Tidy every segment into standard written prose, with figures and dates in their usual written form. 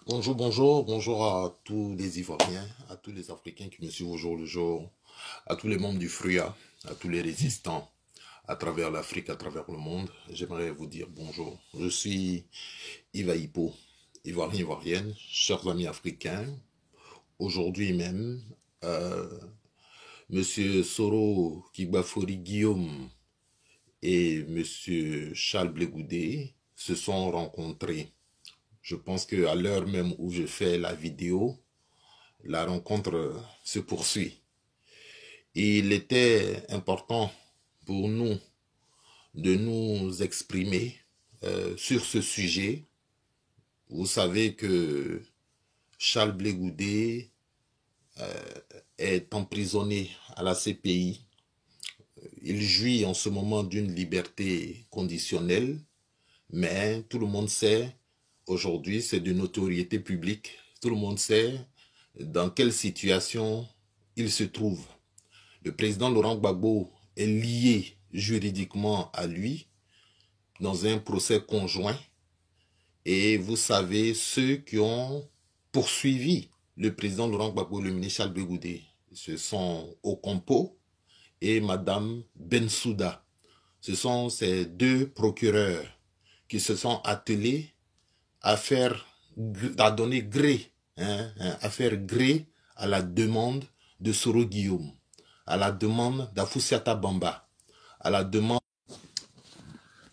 Bonjour, bonjour, bonjour à tous les Ivoiriens, à tous les Africains qui me suivent au jour le jour, à tous les membres du FRUA, à tous les résistants à travers l'Afrique, à travers le monde. J'aimerais vous dire bonjour. Je suis Iva Hippo, Ivoirien, Ivoirienne, chers amis africains. Aujourd'hui même, euh, Monsieur Soro Kigbafori Guillaume et Monsieur Charles Blegoudé se sont rencontrés. Je pense qu'à l'heure même où je fais la vidéo, la rencontre se poursuit. Et il était important pour nous de nous exprimer sur ce sujet. Vous savez que Charles Blé Goudé est emprisonné à la CPI. Il jouit en ce moment d'une liberté conditionnelle, mais tout le monde sait, aujourd'hui c'est de notoriété publique, tout le monde sait dans quelle situation il se trouve. Le président Laurent Gbagbo est lié juridiquement à lui dans un procès conjoint. Et vous savez, ceux qui ont poursuivi le président Laurent Gbagbo, le ministre Charles Blegoudé, ce sont Okompo et Madame Bensouda. Ce sont ces deux procureurs qui se sont attelés à donner gré, à faire gré à la demande de Soro Guillaume, à la demande d'Afoussiata Bamba, à la demande...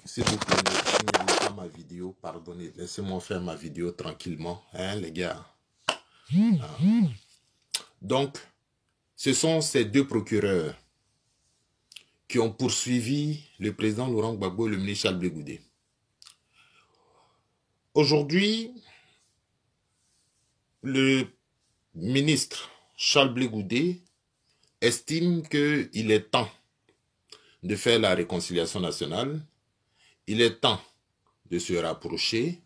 S'il vous plaît, ne filmez pas ma vidéo, pardonnez, laissez-moi faire ma vidéo tranquillement, les gars. Donc, ce sont ces deux procureurs qui ont poursuivi le président Laurent Gbagbo et le ministre Charles Blé Goudé. Aujourd'hui, le ministre Charles Blé Goudé estime qu'il est temps de faire la réconciliation nationale, il est temps de se rapprocher,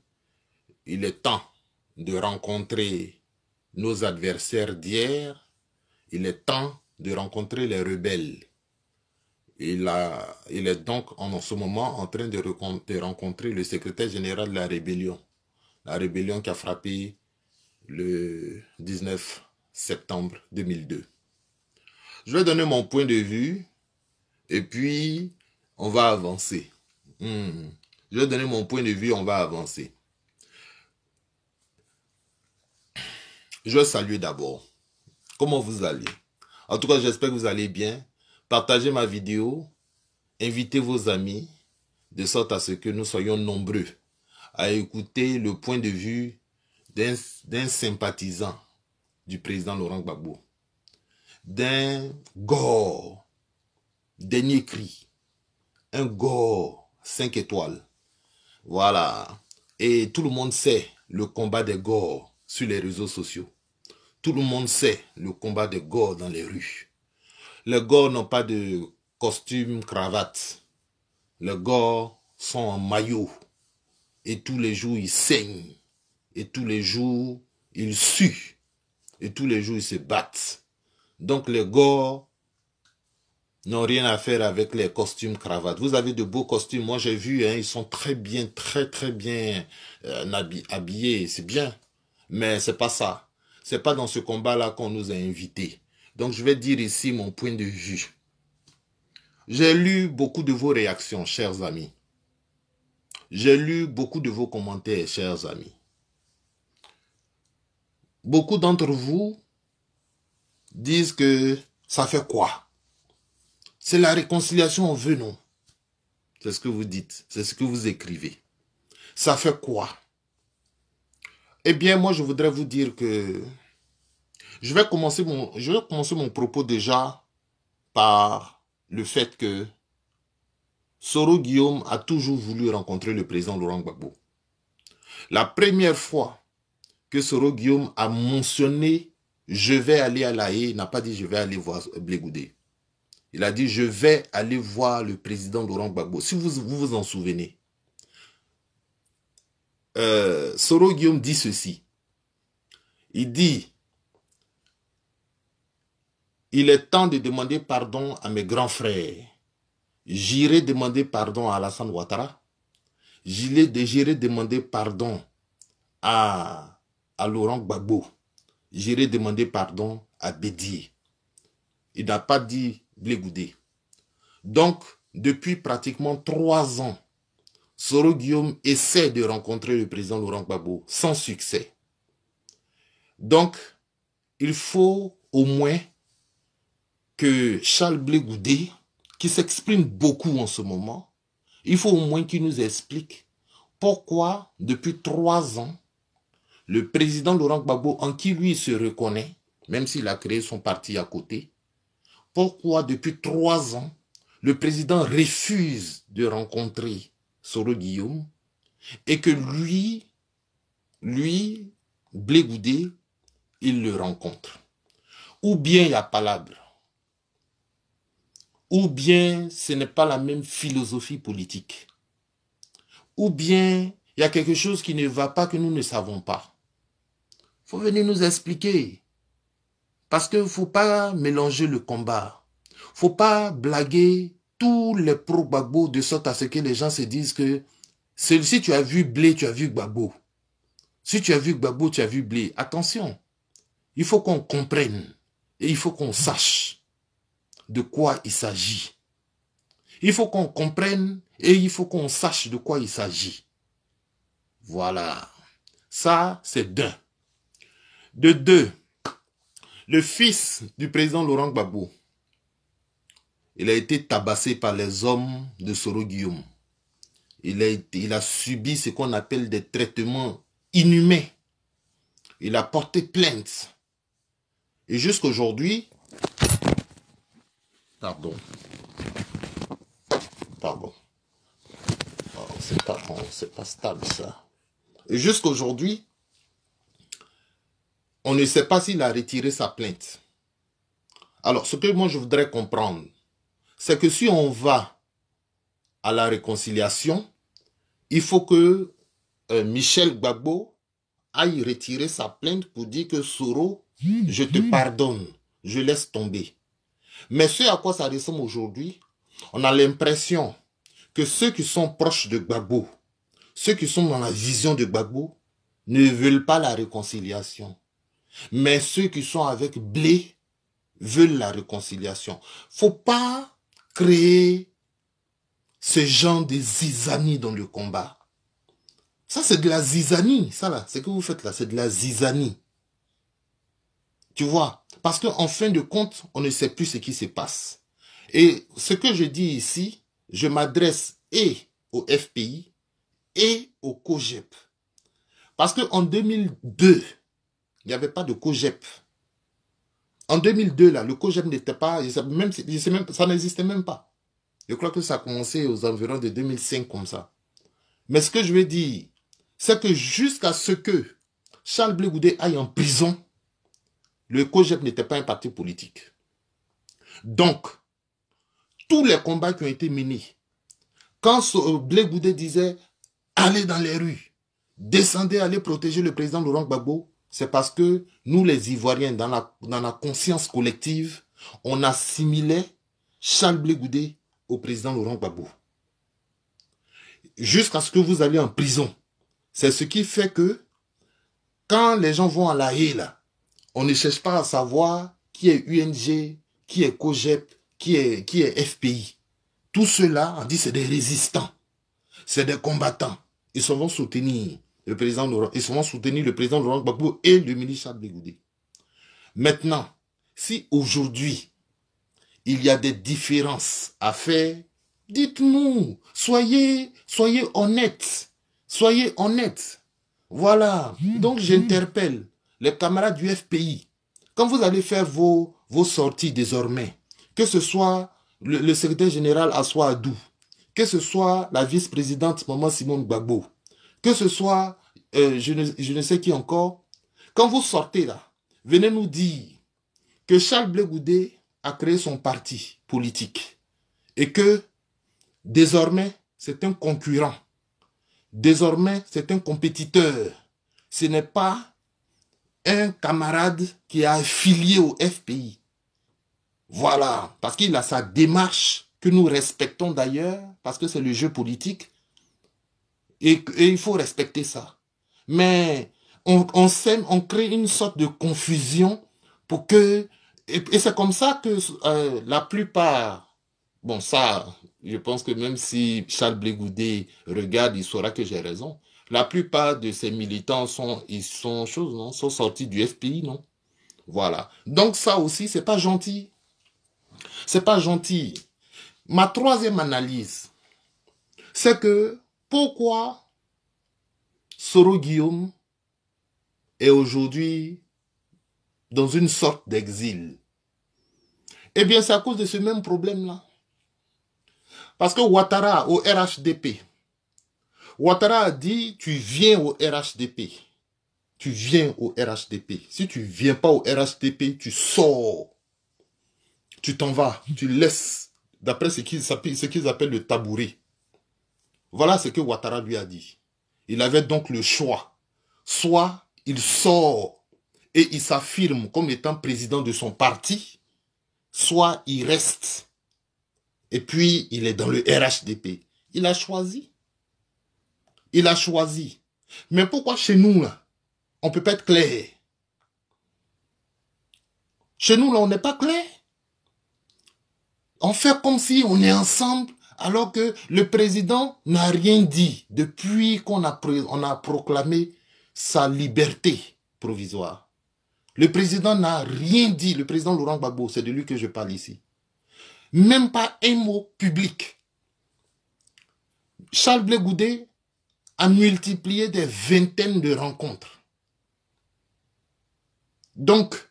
il est temps de rencontrer nos adversaires d'hier, il est temps de rencontrer les rebelles. Il est donc en ce moment en train de rencontrer le secrétaire général de la rébellion qui a frappé le 19 septembre 2002. Je vais donner mon point de vue et puis on va avancer. Je vais donner mon point de vue, on va avancer. Je vais saluer d'abord. Comment vous allez? En tout cas, j'espère que vous allez bien. Partagez ma vidéo, invitez vos amis, de sorte à ce que nous soyons nombreux à écouter le point de vue d'un sympathisant du président Laurent Gbagbo, d'un gore, dernier cri, un gore 5 étoiles. Voilà. Et tout le monde sait le combat des gores sur les réseaux sociaux. Tout le monde sait le combat des gores dans les rues. Les gores n'ont pas de costume, cravate. Les gores sont en maillot. Et tous les jours, ils saignent. Et tous les jours, ils suent. Et tous les jours, ils se battent. Donc les gores n'ont rien à faire avec les costumes cravates. Vous avez de beaux costumes. Moi, j'ai vu, ils sont très bien, très bien habillés. C'est bien. Mais c'est pas ça. C'est pas dans ce combat-là qu'on nous a invités. Donc, je vais dire ici mon point de vue. J'ai lu beaucoup de vos réactions, chers amis. J'ai lu beaucoup de vos commentaires, chers amis. Beaucoup d'entre vous disent que ça fait quoi? C'est la réconciliation, on veut, non? C'est ce que vous dites, c'est ce que vous écrivez. Ça fait quoi? Eh bien, moi, je voudrais vous dire que je vais commencer mon propos déjà par le fait que Soro Guillaume a toujours voulu rencontrer le président Laurent Gbagbo. La première fois que Soro Guillaume a mentionné « je vais aller à La Haye », il n'a pas dit « je vais aller voir Blé Goudé ». Il a dit « je vais aller voir le président Laurent Gbagbo ». Si vous vous en souvenez, Soro Guillaume dit ceci. Il dit « il est temps de demander pardon à mes grands frères j'irai demander pardon à Alassane Ouattara, j'irai demander pardon à Laurent Gbagbo, j'irai demander pardon à Bédié. Il n'a pas dit Blé Goudé. Donc, depuis pratiquement 3 ans, Soro Guillaume essaie de rencontrer le président Laurent Gbagbo sans succès. Donc, il faut au moins que Charles Blé Goudé, qui s'exprime beaucoup en ce moment, il faut au moins qu'il nous explique pourquoi, depuis 3 ans, le président Laurent Gbagbo, en qui lui se reconnaît, même s'il a créé son parti à côté, pourquoi depuis 3 ans, le président refuse de rencontrer Soro Guillaume et que lui, Blé Goudé, il le rencontre. Ou bien il y a palabre, ou bien ce n'est pas la même philosophie politique, ou bien il y a quelque chose qui ne va pas que nous ne savons pas. Il faut venir nous expliquer. Parce qu'il ne faut pas mélanger le combat. Il ne faut pas blaguer tous les pro-Gbagbo de sorte à ce que les gens se disent que si tu as vu Blé, tu as vu Gbagbo. Si tu as vu Gbagbo, tu as vu Blé. Attention, il faut qu'on comprenne et il faut qu'on sache de quoi il s'agit. Il faut qu'on comprenne et il faut qu'on sache de quoi il s'agit. Voilà. Ça, c'est d'un. De deux, le fils du président Laurent Gbagbo, il a été tabassé par les hommes de Soro Guillaume. Il a subi ce qu'on appelle des traitements inhumains. Il a porté plainte. Et jusqu'aujourd'hui, pardon. Oh, c'est pas stable ça. Et jusqu'aujourd'hui, on ne sait pas s'il a retiré sa plainte. Alors, ce que moi je voudrais comprendre, c'est que si on va à la réconciliation, il faut que Michel Gbagbo aille retirer sa plainte pour dire que Soro, je te pardonne, je laisse tomber. Mais ce à quoi ça ressemble aujourd'hui, on a l'impression que ceux qui sont proches de Gbagbo, ceux qui sont dans la vision de Gbagbo, ne veulent pas la réconciliation. Mais ceux qui sont avec Blé veulent la réconciliation. Faut pas créer ce genre de zizanie dans le combat. Ça, c'est de la zizanie. Ça, là, ce que vous faites là, c'est de la zizanie. Tu vois? Parce qu'en fin de compte, on ne sait plus ce qui se passe. Et ce que je dis ici, je m'adresse et au FPI et au COGEP. Parce qu'en 2002, il n'y avait pas de COGEP. En 2002, là, le COGEP n'était pas, ça n'existait même pas. Je crois que ça a commencé aux environs de 2005 comme ça. Mais ce que je veux dire, c'est que jusqu'à ce que Charles Blé Goudé aille en prison, le COGEP n'était pas un parti politique. Donc, tous les combats qui ont été menés, quand Blé Goudé disait « Allez dans les rues, descendez, allez protéger le président Laurent Gbagbo », c'est parce que nous, les Ivoiriens, dans la conscience collective, on assimilait Charles Blé Goudé au président Laurent Gbagbo. Jusqu'à ce que vous alliez en prison. C'est ce qui fait que, quand les gens vont à la haie, là, on ne cherche pas à savoir qui est UNG, qui est COGEP, qui est FPI. Tout cela, on dit c'est des résistants, c'est des combattants. Ils vont soutenir le président Laurent, Gbagbo et le ministre Charles Blé Goudé. Maintenant, si aujourd'hui, il y a des différences à faire, dites-nous, soyez honnêtes. Soyez honnêtes. Voilà. Donc j'interpelle les camarades du FPI. Quand vous allez faire vos sorties désormais, que ce soit le secrétaire général Assoua Adou, que ce soit la vice-présidente Maman Simone Gbagbo, que ce soit je ne sais qui encore, quand vous sortez là, venez nous dire que Charles Blé Goudé a créé son parti politique et que désormais c'est un concurrent. Désormais, c'est un compétiteur. Ce n'est pas un camarade qui est affilié au FPI. Voilà, parce qu'il a sa démarche que nous respectons d'ailleurs, parce que c'est le jeu politique, et il faut respecter ça. Mais on sème, on crée une sorte de confusion pour que... Et c'est comme ça que la plupart... Bon, ça, je pense que même si Charles Blé Goudé regarde, il saura que j'ai raison. La plupart de ces militants sont sortis du FPI, non? Voilà. Donc ça aussi, c'est pas gentil. C'est pas gentil. Ma troisième analyse, c'est que pourquoi Soro Guillaume est aujourd'hui dans une sorte d'exil? Eh bien, c'est à cause de ce même problème-là. Parce que Ouattara, au RHDP, Ouattara a dit, tu viens au RHDP. Tu viens au RHDP. Si tu ne viens pas au RHDP, tu sors. Tu t'en vas. Tu laisses, d'après ce qu'ils appellent le tabouret. Voilà ce que Ouattara lui a dit. Il avait donc le choix. Soit il sort et il s'affirme comme étant président de son parti, soit il reste. Et puis, il est dans le RHDP. Il a choisi. Il a choisi. Mais pourquoi chez nous, là, on ne peut pas être clair? Chez nous, là, on n'est pas clair. On fait comme si on est ensemble, alors que le président n'a rien dit depuis qu'on a proclamé sa liberté provisoire. Le président n'a rien dit. Le président Laurent Gbagbo, c'est de lui que je parle ici. Même pas un mot public. Charles Blé Goudé a multiplié des vingtaines de rencontres. Donc,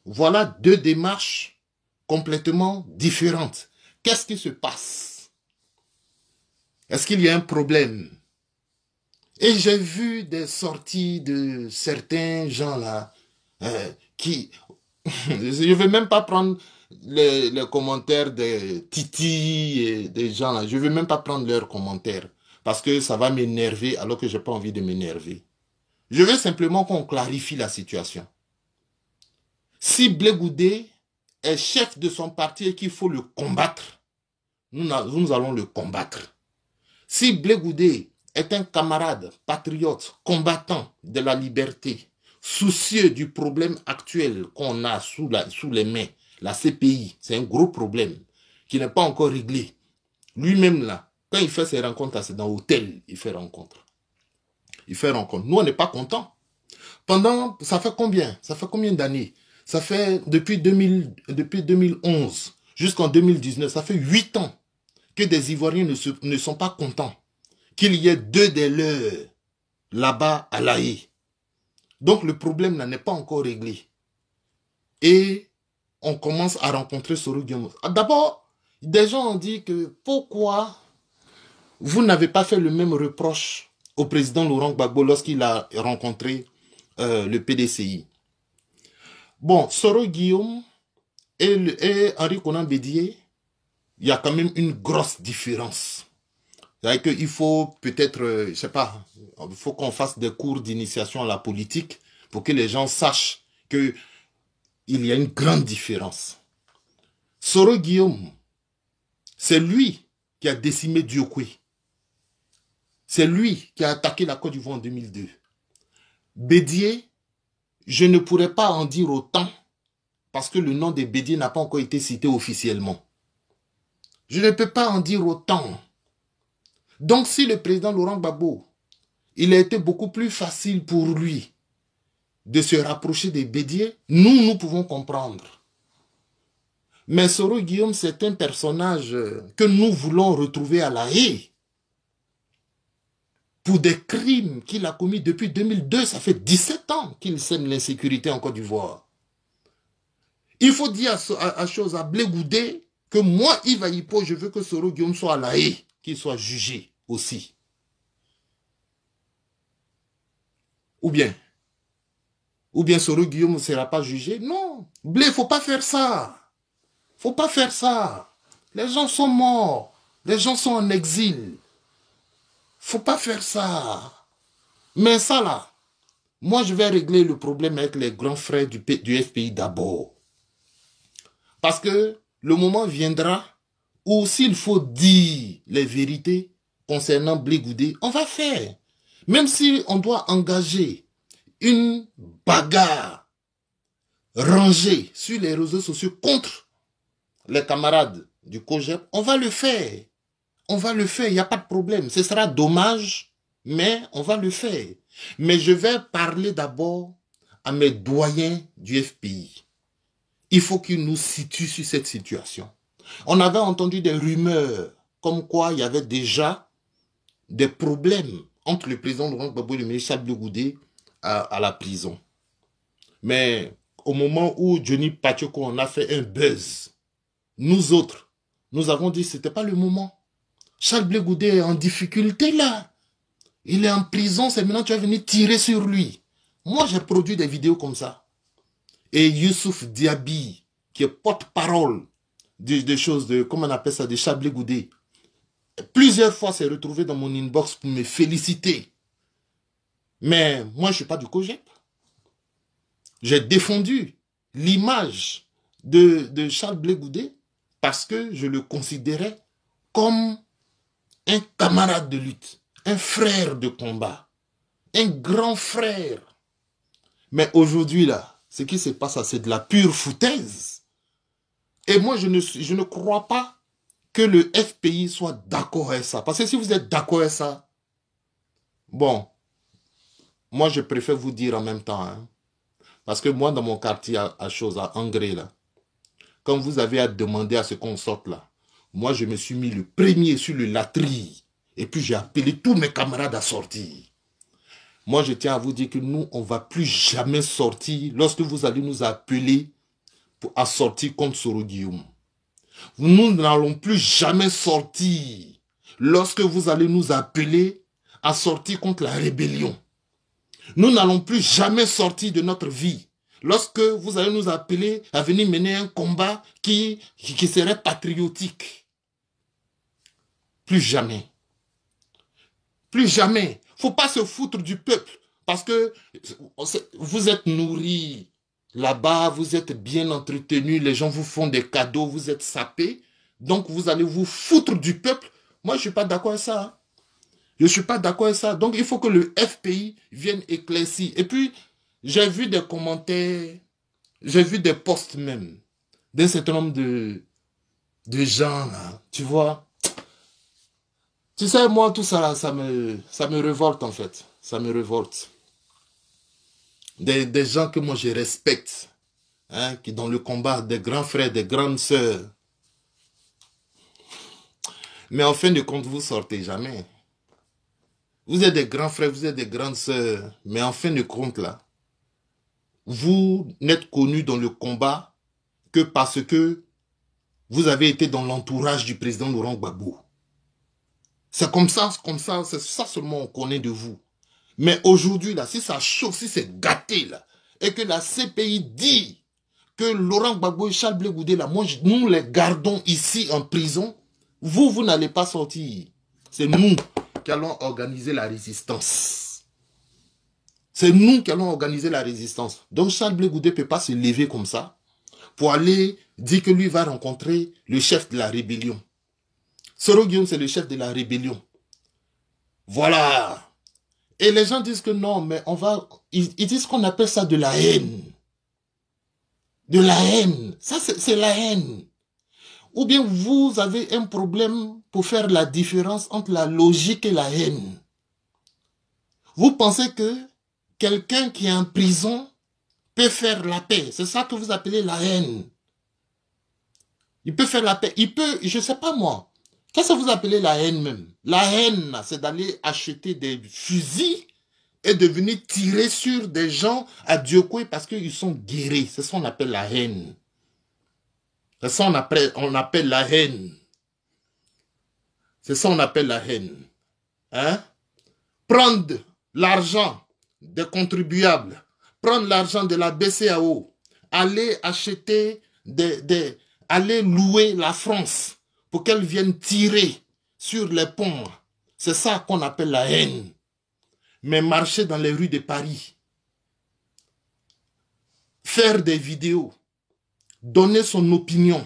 voilà deux démarches complètement différentes. Qu'est-ce qui se passe? Est-ce qu'il y a un problème? Et j'ai vu des sorties de certains gens là qui... Je ne vais même pas prendre les commentaires de Titi et des gens là. Je ne vais même pas prendre leurs commentaires parce que ça va m'énerver alors que je n'ai pas envie de m'énerver. Je veux simplement qu'on clarifie la situation. Si Blé Goudé est chef de son parti et qu'il faut le combattre, nous allons le combattre. Si Blé Goudé est un camarade, patriote, combattant de la liberté, soucieux du problème actuel qu'on a sous les mains, la CPI, c'est un gros problème qui n'est pas encore réglé. Lui-même là, quand il fait ses rencontres, c'est dans l'hôtel, il fait rencontre. Il fait rencontre. Nous, on n'est pas contents. Ça fait combien? Ça fait combien d'années? Ça fait depuis 2011 jusqu'en 2019, ça fait 8 ans que des Ivoiriens ne sont pas contents qu'il y ait deux des leurs là-bas à La Haye. Donc le problème n'est pas encore réglé. Et on commence à rencontrer Soro Guillaume. D'abord, des gens ont dit que pourquoi vous n'avez pas fait le même reproche au président Laurent Gbagbo lorsqu'il a rencontré le PDCI. Bon, Soro Guillaume et Henri Konan Bédié, il y a quand même une grosse différence. C'est-à-dire qu'il faut peut-être, je sais pas, il faut qu'on fasse des cours d'initiation à la politique pour que les gens sachent qu'il y a une grande différence. Soro Guillaume, c'est lui qui a décimé Diokwe. C'est lui qui a attaqué la Côte d'Ivoire en 2002. Bédié, je ne pourrais pas en dire autant parce que le nom de Bédié n'a pas encore été cité officiellement. Je ne peux pas en dire autant. Donc si le président Laurent Gbagbo, il a été beaucoup plus facile pour lui de se rapprocher des Bédié, nous pouvons comprendre. Mais Soro Guillaume, c'est un personnage que nous voulons retrouver à La Haye pour des crimes qu'il a commis depuis 2002. Ça fait 17 ans qu'il sème l'insécurité en Côte d'Ivoire. Il faut dire à Blé Goudé que moi, Yves Ayipo, je veux que Soro Guillaume soit à La Haye, qu'il soit jugé aussi. Ou bien Soro Guillaume ne sera pas jugé. Non, Blé, il ne faut pas faire ça. Il ne faut pas faire ça. Les gens sont morts. Les gens sont en exil. Il ne faut pas faire ça. Mais ça là, moi je vais régler le problème avec les grands frères du FPI d'abord. Parce que le moment viendra ou s'il faut dire les vérités concernant Blé Goudé, on va faire. Même si on doit engager une bagarre rangée sur les réseaux sociaux contre les camarades du COJEP, on va le faire. On va le faire, il n'y a pas de problème. Ce sera dommage, mais on va le faire. Mais je vais parler d'abord à mes doyens du FPI. Il faut qu'ils nous situent sur cette situation. On avait entendu des rumeurs comme quoi il y avait déjà des problèmes entre le président Laurent Gbagbo et le ministre Charles Blé Goudé à la prison. Mais au moment où Johnny Pacheco en a fait un buzz, nous autres, nous avons dit que ce n'était pas le moment. Charles Blé Goudé est en difficulté là. Il est en prison, c'est maintenant que tu vas venir tirer sur lui. Moi, j'ai produit des vidéos comme ça. Et Youssouf Diaby, qui est porte-parole des choses de, comment on appelle ça, de Charles Blé Goudé, plusieurs fois s'est retrouvé dans mon inbox pour me féliciter. Mais moi, je ne suis pas du COJEP. J'ai défendu l'image de Charles Blé Goudé parce que je le considérais comme un camarade de lutte, un frère de combat, un grand frère. Mais aujourd'hui, là, ce qui se passe, c'est de la pure foutaise. Et moi, je ne crois pas que le FPI soit d'accord avec ça. Parce que si vous êtes d'accord avec ça, bon, moi, je préfère vous dire en même temps. Hein, parce que moi, dans mon quartier à chose, à Angré, là, quand vous avez à demander à ce qu'on sorte là, moi, je me suis mis le premier sur le latrille. Et puis, j'ai appelé tous mes camarades à sortir. Moi, je tiens à vous dire que nous, on ne va plus jamais sortir lorsque vous allez nous appeler à sortir contre Soro Guillaume. Nous n'allons plus jamais sortir lorsque vous allez nous appeler à sortir contre la rébellion. Nous n'allons plus jamais sortir de notre vie lorsque vous allez nous appeler à venir mener un combat qui serait patriotique. Plus jamais. Plus jamais. Il ne faut pas se foutre du peuple parce que vous êtes nourris là-bas, vous êtes bien entretenus, les gens vous font des cadeaux, vous êtes sapés. Donc vous allez vous foutre du peuple. Moi, je ne suis pas d'accord avec ça. Hein. Je ne suis pas d'accord avec ça. Donc il faut que le FPI vienne éclaircir. Et puis, j'ai vu des commentaires, j'ai vu des posts même d'un certain nombre de gens, là, tu vois. Tu sais, moi, tout ça, là, ça me révolte, en fait. Ça me révolte. Des gens que moi, je respecte. Hein, qui dans le combat, des grands frères, des grandes sœurs. Mais en fin de compte, vous sortez jamais. Vous êtes des grands frères, vous êtes des grandes sœurs. Mais en fin de compte, là, vous n'êtes connus dans le combat que parce que vous avez été dans l'entourage du président Laurent Gbagbo. C'est comme ça, c'est ça seulement on connaît de vous. Mais aujourd'hui, là, si ça chauffe, si c'est gâté, là, et que la CPI dit que Laurent Gbagbo et Charles Blé Goudé, là, nous les gardons ici en prison, vous n'allez pas sortir. C'est nous qui allons organiser la résistance. C'est nous qui allons organiser la résistance. Donc Charles Blé Goudé ne peut pas se lever comme ça pour aller dire que lui va rencontrer le chef de la rébellion. Soro Guillaume, c'est le chef de la rébellion. Voilà. Et les gens disent que non, mais on va... Ils disent qu'on appelle ça de la haine. De la haine. Ça, c'est la haine. Ou bien vous avez un problème pour faire la différence entre la logique et la haine. Vous pensez que quelqu'un qui est en prison peut faire la paix. C'est ça que vous appelez la haine. Il peut faire la paix. Il peut, je ne sais pas moi. Qu'est-ce que vous appelez la haine même? La haine, c'est d'aller acheter des fusils et de venir tirer sur des gens à Diokoué parce qu'ils sont guéris. C'est ça qu'on appelle la haine. C'est ça qu'on appelle la haine. C'est ça qu'on appelle la haine. Hein? Prendre l'argent des contribuables, prendre l'argent de la BCAO, aller acheter aller louer la France pour qu'elle vienne tirer sur les ponts. C'est ça qu'on appelle la haine. Mais marcher dans les rues de Paris, faire des vidéos, donner son opinion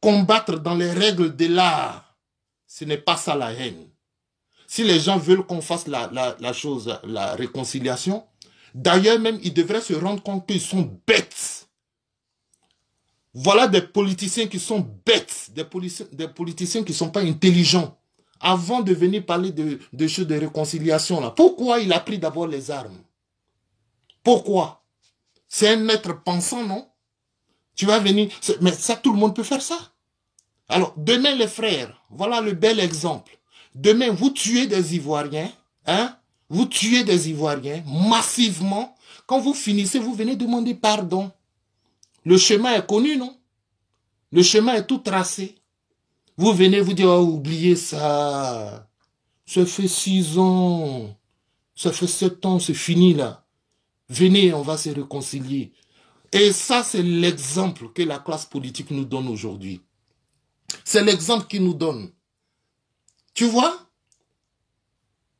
combattre dans les règles de l'art. Ce n'est pas ça la haine. Si les gens veulent qu'on fasse la chose, la réconciliation, d'ailleurs même, ils devraient se rendre compte qu'ils sont bêtes. Voilà des politiciens qui sont bêtes, des politiciens qui ne sont pas intelligents. Avant de venir parler de choses de réconciliation, là, pourquoi il a pris d'abord les armes? Pourquoi? C'est un être pensant, non? Tu vas venir... Mais ça, tout le monde peut faire ça. Alors, demain, les frères, voilà le bel exemple. Demain, vous tuez des Ivoiriens, hein? Vous tuez des Ivoiriens massivement. Quand vous finissez, vous venez demander pardon. Le chemin est connu, non? Le chemin est tout tracé. Vous venez vous dire, oh, oubliez ça. Ça fait 6 ans. Ça fait 7 ans, c'est fini là. Venez, on va se réconcilier. Et ça, c'est l'exemple que la classe politique nous donne aujourd'hui. C'est l'exemple qu'il nous donne. Tu vois?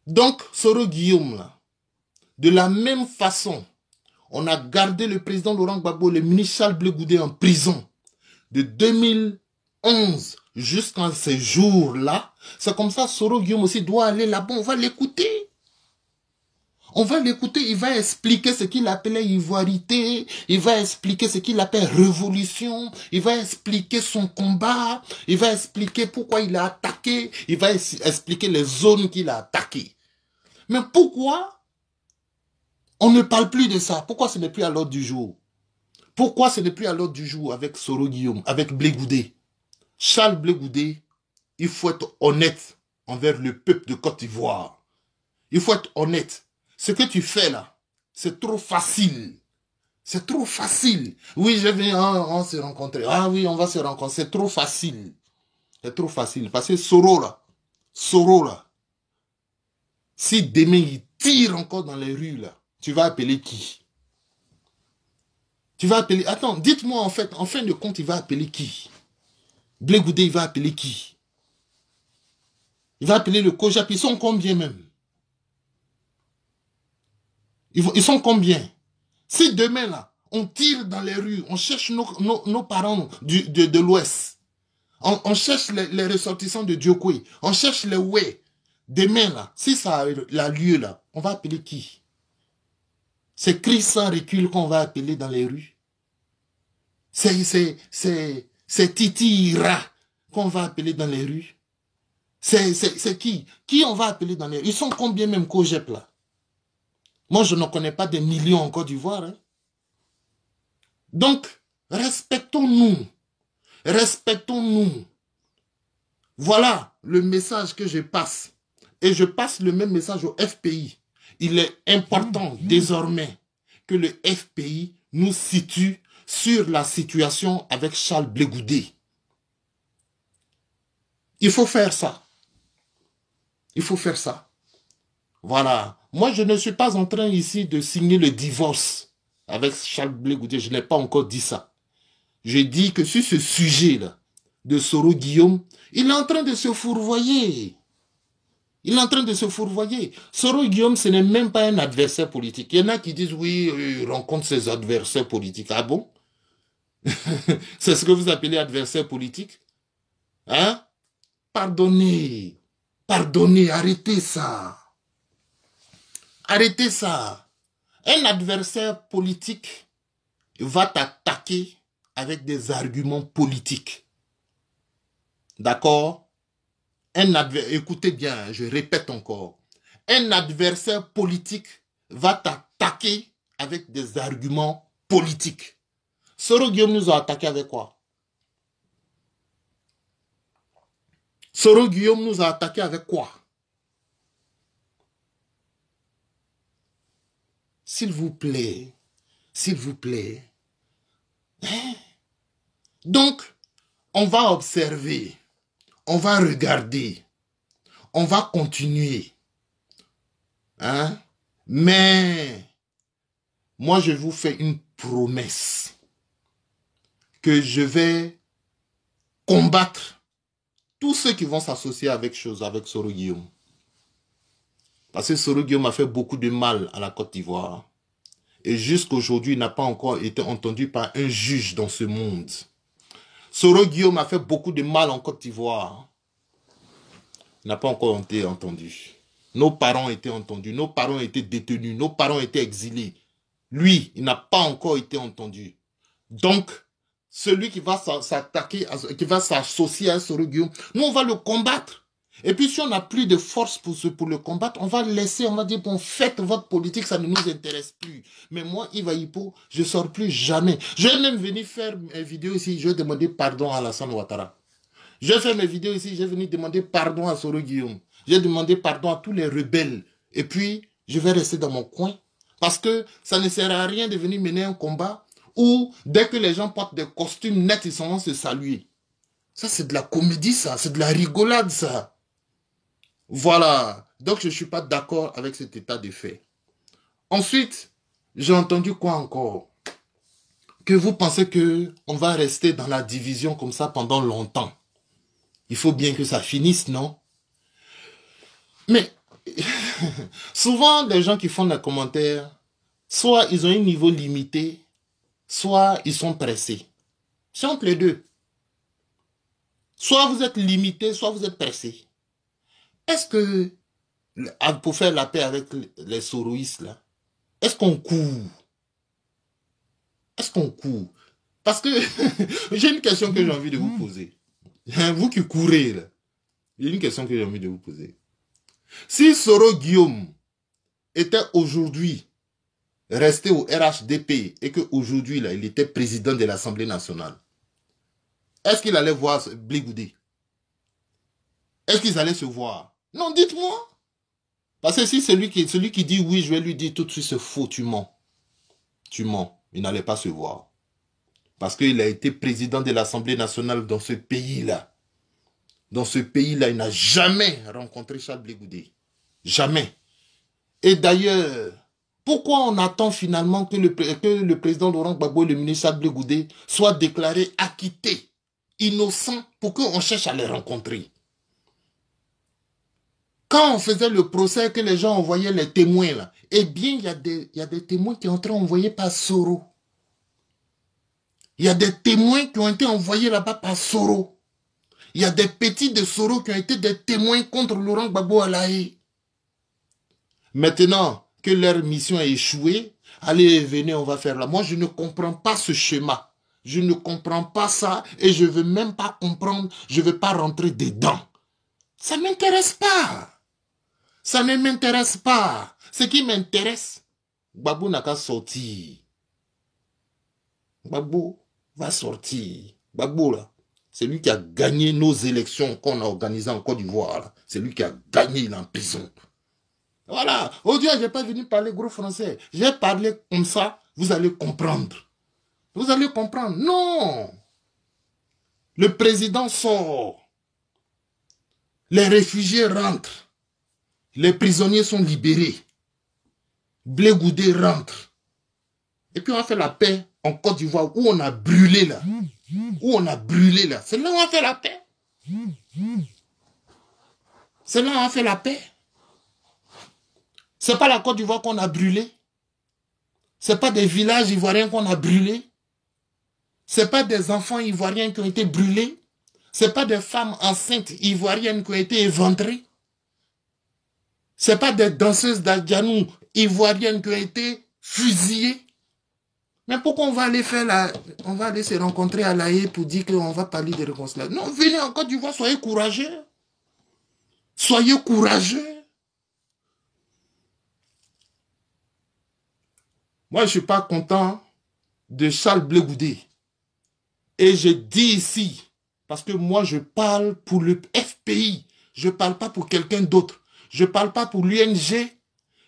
Donc, Soro Guillaume, là, de la même façon, on a gardé le président Laurent Gbagbo, le ministre Charles Blé Goudé en prison de 2011 jusqu'à ces jours-là. C'est comme ça, Soro Guillaume aussi doit aller là-bas. On va l'écouter. On va l'écouter. Il va expliquer ce qu'il appelait ivoirité. Il va expliquer ce qu'il appelle révolution. Il va expliquer son combat. Il va expliquer pourquoi il a attaqué. Il va expliquer les zones qu'il a attaquées. Mais pourquoi on ne parle plus de ça? Pourquoi ce n'est plus à l'ordre du jour? Pourquoi ce n'est plus à l'ordre du jour avec Soro Guillaume, avec Blé Goudé? Charles Blé Goudé, il faut être honnête envers le peuple de Côte d'Ivoire. Il faut être honnête. Ce que tu fais là, c'est trop facile. C'est trop facile. Oui, je vais, on se rencontrer. Ah oui, on va se rencontrer. C'est trop facile. C'est trop facile. Parce que Soro là, si demain il tire encore dans les rues là, tu vas appeler qui? Tu vas appeler... Attends, dites-moi en fait, en fin de compte, il va appeler qui? Blé Goudé, il va appeler qui? Il va appeler le COJAP. Ils sont combien même? Ils sont combien? Si demain là, on tire dans les rues, on cherche nos parents de l'Ouest, on cherche les ressortissants de Diokwe, on cherche les Oué, demain là, si ça a lieu là, on va appeler qui? C'est cris sans recul qu'on va appeler dans les rues. C'est Titi Ira qu'on va appeler dans les rues. C'est qui? Qui on va appeler dans les rues? Ils sont combien même COJEP là? Moi, je ne connais pas des millions en Côte d'Ivoire. Hein? Donc, respectons-nous. Respectons-nous. Voilà le message que je passe. Et je passe le même message au FPI. Il est important désormais que le FPI nous situe sur la situation avec Charles Blé Goudé. Il faut faire ça. Il faut faire ça. Voilà. Moi, je ne suis pas en train ici de signer le divorce avec Charles Blé Goudé. Je n'ai pas encore dit ça. J'ai dit que sur ce sujet-là de Soro Guillaume, il est en train de se fourvoyer. Il est en train de se fourvoyer. Soro Guillaume, ce n'est même pas un adversaire politique. Il y en a qui disent, oui, il rencontre ses adversaires politiques. Ah bon? C'est ce que vous appelez adversaire politique? Hein? Pardonnez. Pardonnez, arrêtez ça. Arrêtez ça. Un adversaire politique va t'attaquer avec des arguments politiques. D'accord? Écoutez bien, je répète encore. Un adversaire politique va t'attaquer avec des arguments politiques. Soro Guillaume nous a attaqué avec quoi? Soro Guillaume nous a attaqué avec quoi? S'il vous plaît. S'il vous plaît. Hein? Donc, on va observer. On va regarder. On va continuer. Hein? Mais, moi, je vous fais une promesse. Que je vais combattre tous ceux qui vont s'associer avec Soro Guillaume. Parce que Soro Guillaume a fait beaucoup de mal à la Côte d'Ivoire. Et jusqu'à aujourd'hui, il n'a pas encore été entendu par un juge dans ce monde. Soro Guillaume a fait beaucoup de mal en Côte d'Ivoire. Il n'a pas encore été entendu. Nos parents ont été entendus, nos parents ont été détenus, nos parents ont été exilés. Lui, il n'a pas encore été entendu. Donc, celui qui va s'attaquer, qui va s'associer à Soro Guillaume, nous, on va le combattre. Et puis, si on n'a plus de force pour le combattre, on va laisser, on va dire, bon, faites votre politique, ça ne nous intéresse plus. Mais moi, Iva Hippo, je ne sors plus jamais. Je vais même venir faire mes vidéos ici, je vais demander pardon à Alassane Ouattara. Je vais faire mes vidéos ici, je vais venir demander pardon à Soro Guillaume. Je vais demander pardon à tous les rebelles. Et puis, je vais rester dans mon coin. Parce que ça ne sert à rien de venir mener un combat où, dès que les gens portent des costumes nets, ils vont se saluer. Ça, c'est de la comédie, ça. C'est de la rigolade, ça. Voilà. Donc, je ne suis pas d'accord avec cet état de fait. Ensuite, j'ai entendu quoi encore? Que vous pensez qu'on va rester dans la division comme ça pendant longtemps. Il faut bien que ça finisse, non? Mais, souvent, les gens qui font des commentaires, soit ils ont un niveau limité, soit ils sont pressés. C'est entre les deux. Soit vous êtes limité, soit vous êtes pressé. Est-ce que, pour faire la paix avec les soroïstes, là, est-ce qu'on court? Est-ce qu'on court? Parce que, j'ai une question que j'ai envie de vous poser. Vous qui courez, là, il y a une question que j'ai envie de vous poser. Si Soro Guillaume était aujourd'hui resté au RHDP et qu'aujourd'hui, là, il était président de l'Assemblée nationale, est-ce qu'il allait voir Blegoudé? Est-ce qu'ils allaient se voir? Non, dites-moi. Parce que si celui qui dit oui, je vais lui dire tout de suite, c'est faux, tu mens. Tu mens. Il n'allait pas se voir. Parce qu'il a été président de l'Assemblée nationale dans ce pays-là. Dans ce pays-là, il n'a jamais rencontré Charles Blegoudé. Jamais. Et d'ailleurs, pourquoi on attend finalement que le président Laurent Gbagbo et le ministre Charles Blegoudé soient déclarés acquittés, innocents, pour qu'on cherche à les rencontrer? Quand on faisait le procès, que les gens envoyaient les témoins, là, eh bien, il y a des témoins qui ont été envoyés par Soro. Il y a des témoins qui ont été envoyés là-bas par Soro. Il y a des petits de Soro qui ont été des témoins contre Laurent Gbagbo à La Haye. Maintenant que leur mission a échoué, allez, venez, on va faire là. Moi, je ne comprends pas ce schéma. Je ne comprends pas ça et je ne veux même pas comprendre. Je ne veux pas rentrer dedans. Ça ne m'intéresse pas. Ça ne m'intéresse pas. Ce qui m'intéresse, Gbagbo n'a qu'à sortir. Gbagbo va sortir. Gbagbo, là, c'est lui qui a gagné nos élections qu'on a organisées en Côte d'Ivoire. C'est lui qui a gagné, il est en prison. Voilà. Aujourd'hui, je n'ai pas venu parler gros français. J'ai parlé comme ça, vous allez comprendre. Vous allez comprendre. Non. Le président sort. Les réfugiés rentrent. Les prisonniers sont libérés. Blegoudé rentre. Et puis on a fait la paix en Côte d'Ivoire où on a brûlé là. Où on a brûlé là. C'est là où on a fait la paix. C'est là où on a fait la paix. C'est pas la Côte d'Ivoire qu'on a brûlé. C'est pas des villages ivoiriens qu'on a brûlés. C'est pas des enfants ivoiriens qui ont été brûlés. C'est pas des femmes enceintes ivoiriennes qui ont été éventrées. C'est pas des danseuses d'Adjanou ivoiriennes qui ont été fusillées. Mais pourquoi on va aller faire on va aller se rencontrer à La Haye pour dire qu'on va parler de réconciliation? Non, venez en Côte d'Ivoire, soyez courageux. Soyez courageux. Moi, je ne suis pas content de Charles Blegoudé. Et je dis ici, parce que moi, je parle pour le FPI. Je ne parle pas pour quelqu'un d'autre. Je ne parle pas pour l'UNG.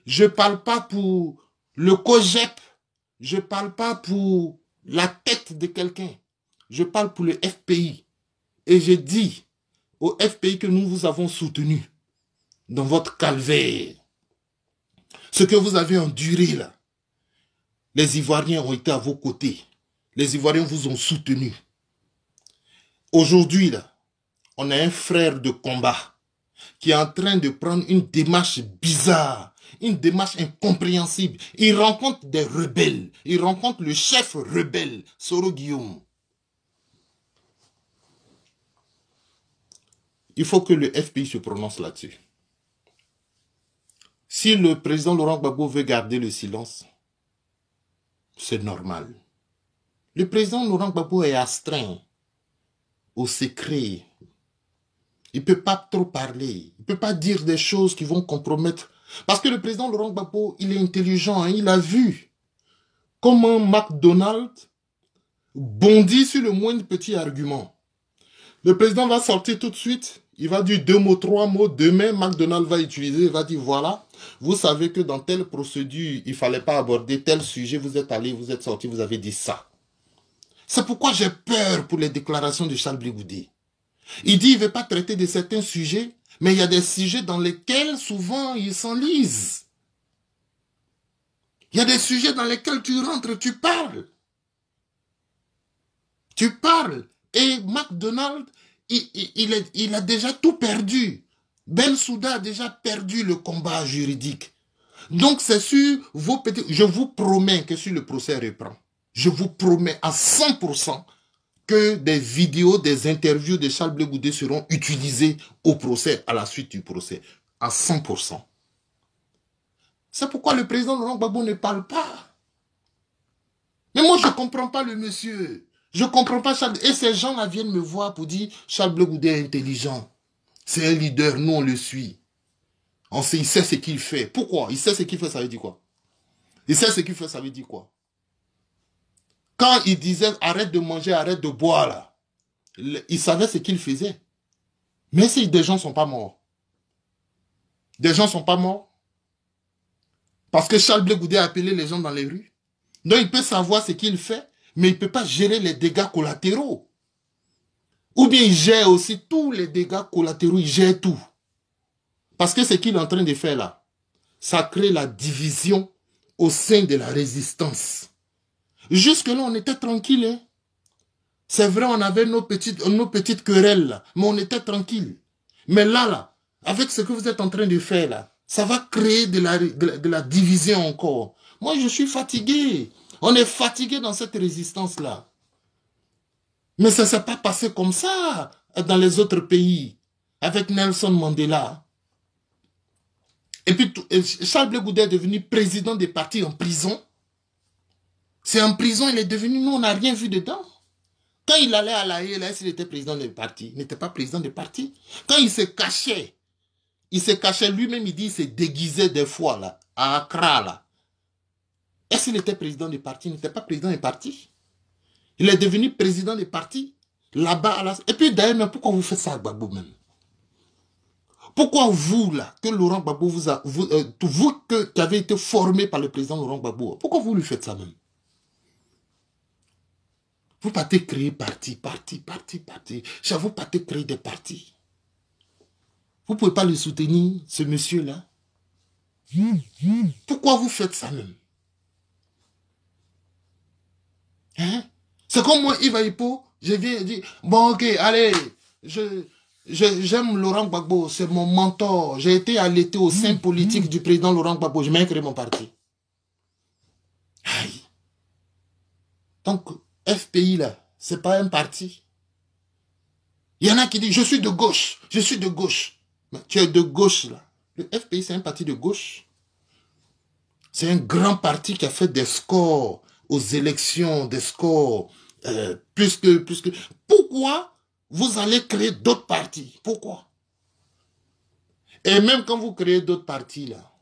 Je ne parle pas pour le COGEP. Je ne parle pas pour la tête de quelqu'un. Je parle pour le FPI. Et je dis au FPI que nous vous avons soutenu dans votre calvaire. Ce que vous avez enduré là. Les Ivoiriens ont été à vos côtés. Les Ivoiriens vous ont soutenu. Aujourd'hui, là, on a un frère de combat qui est en train de prendre une démarche bizarre, une démarche incompréhensible. Il rencontre des rebelles. Il rencontre le chef rebelle, Soro Guillaume. il faut que le FPI se prononce là-dessus. Si le président Laurent Gbagbo veut garder le silence, c'est normal. Le président Laurent Gbagbo est astreint au secret. Il ne peut pas trop parler. Il ne peut pas dire des choses qui vont compromettre. Parce que le président Laurent Gbagbo, il est intelligent. Hein, il a vu comment McDonald's bondit sur le moindre petit argument. Le président va sortir tout de suite. Il va dire 2 mots, 3 mots. Demain, McDonald's va utiliser. Il va dire, voilà, vous savez que dans telle procédure, il ne fallait pas aborder tel sujet. Vous êtes allé, vous êtes sorti, vous avez dit ça. C'est pourquoi j'ai peur pour les déclarations de Charles Blé Goudé. Il dit qu'il ne veut pas traiter de certains sujets, mais il y a des sujets dans lesquels souvent il s'enlise. Il y a des sujets dans lesquels tu rentres, tu parles. Tu parles. Et McDonald's, il a déjà tout perdu. Bensouda a déjà perdu le combat juridique. Donc c'est sur vos petits... Je vous promets que si le procès reprend, je vous promets à 100% que des vidéos, des interviews de Charles Blé Goudé seront utilisées au procès, à la suite du procès. À 100%. C'est pourquoi le président Laurent Gbagbo ne parle pas. Mais moi, je ne comprends pas le monsieur. Je ne comprends pas Charles. Et ces gens-là viennent me voir pour dire Charles Blé Goudé est intelligent. C'est un leader, nous on le suit. Il sait ce qu'il fait. Pourquoi? Il sait ce qu'il fait, ça veut dire quoi? Il sait ce qu'il fait, ça veut dire quoi? Quand il disait arrête de manger, arrête de boire, là, il savait ce qu'il faisait. Mais si des gens ne sont pas morts. Des gens ne sont pas morts. Parce que Charles Blé Goudé a appelé les gens dans les rues. Donc il peut savoir ce qu'il fait, mais il ne peut pas gérer les dégâts collatéraux. Ou bien il gère aussi tous les dégâts collatéraux, il gère tout. Parce que ce qu'il est en train de faire là, ça crée la division au sein de la résistance. Jusque-là, on était tranquille. Hein? C'est vrai, on avait nos petites querelles, là, mais on était tranquille. Mais là, avec ce que vous êtes en train de faire, là, ça va créer de la division encore. Moi, je suis fatigué. On est fatigué dans cette résistance-là. Mais ça ne s'est pas passé comme ça dans les autres pays, avec Nelson Mandela. Et puis, Charles Blé Goudé est devenu président des partis en prison. C'est en prison, il est devenu, nous, on n'a rien vu dedans. Quand il allait à la LS, il était président des partis. Il n'était pas président des partis. Quand il se cachait lui-même, il dit, il se déguisait des fois, là, à Accra, là. Est-ce qu'il était président des partis? Il n'était pas président des partis. Il est devenu président des partis, là-bas. Et puis d'ailleurs, mais pourquoi vous faites ça à Gbagbo même? Pourquoi vous, là, que Laurent Gbagbo vous qui avez été formé par le président Laurent Gbagbo, pourquoi vous lui faites ça même? Vous partez créer parti. Vous partez créer des partis. Vous ne pouvez pas le soutenir, ce monsieur-là. Pourquoi vous faites ça même? Hein? C'est comme moi, Yves Aipo, je viens dire, bon ok, allez, j'aime Laurent Gbagbo, c'est mon mentor. J'ai été allaité au sein politique du président Laurent Gbagbo, je m'ai créé mon parti. Aïe. Donc, FPI là, c'est pas un parti. Il y en a qui disent, je suis de gauche. Mais tu es de gauche là. Le FPI, c'est un parti de gauche. C'est un grand parti qui a fait des scores aux élections, des scores plus que... Pourquoi vous allez créer d'autres partis? Pourquoi? Et même quand vous créez d'autres partis là,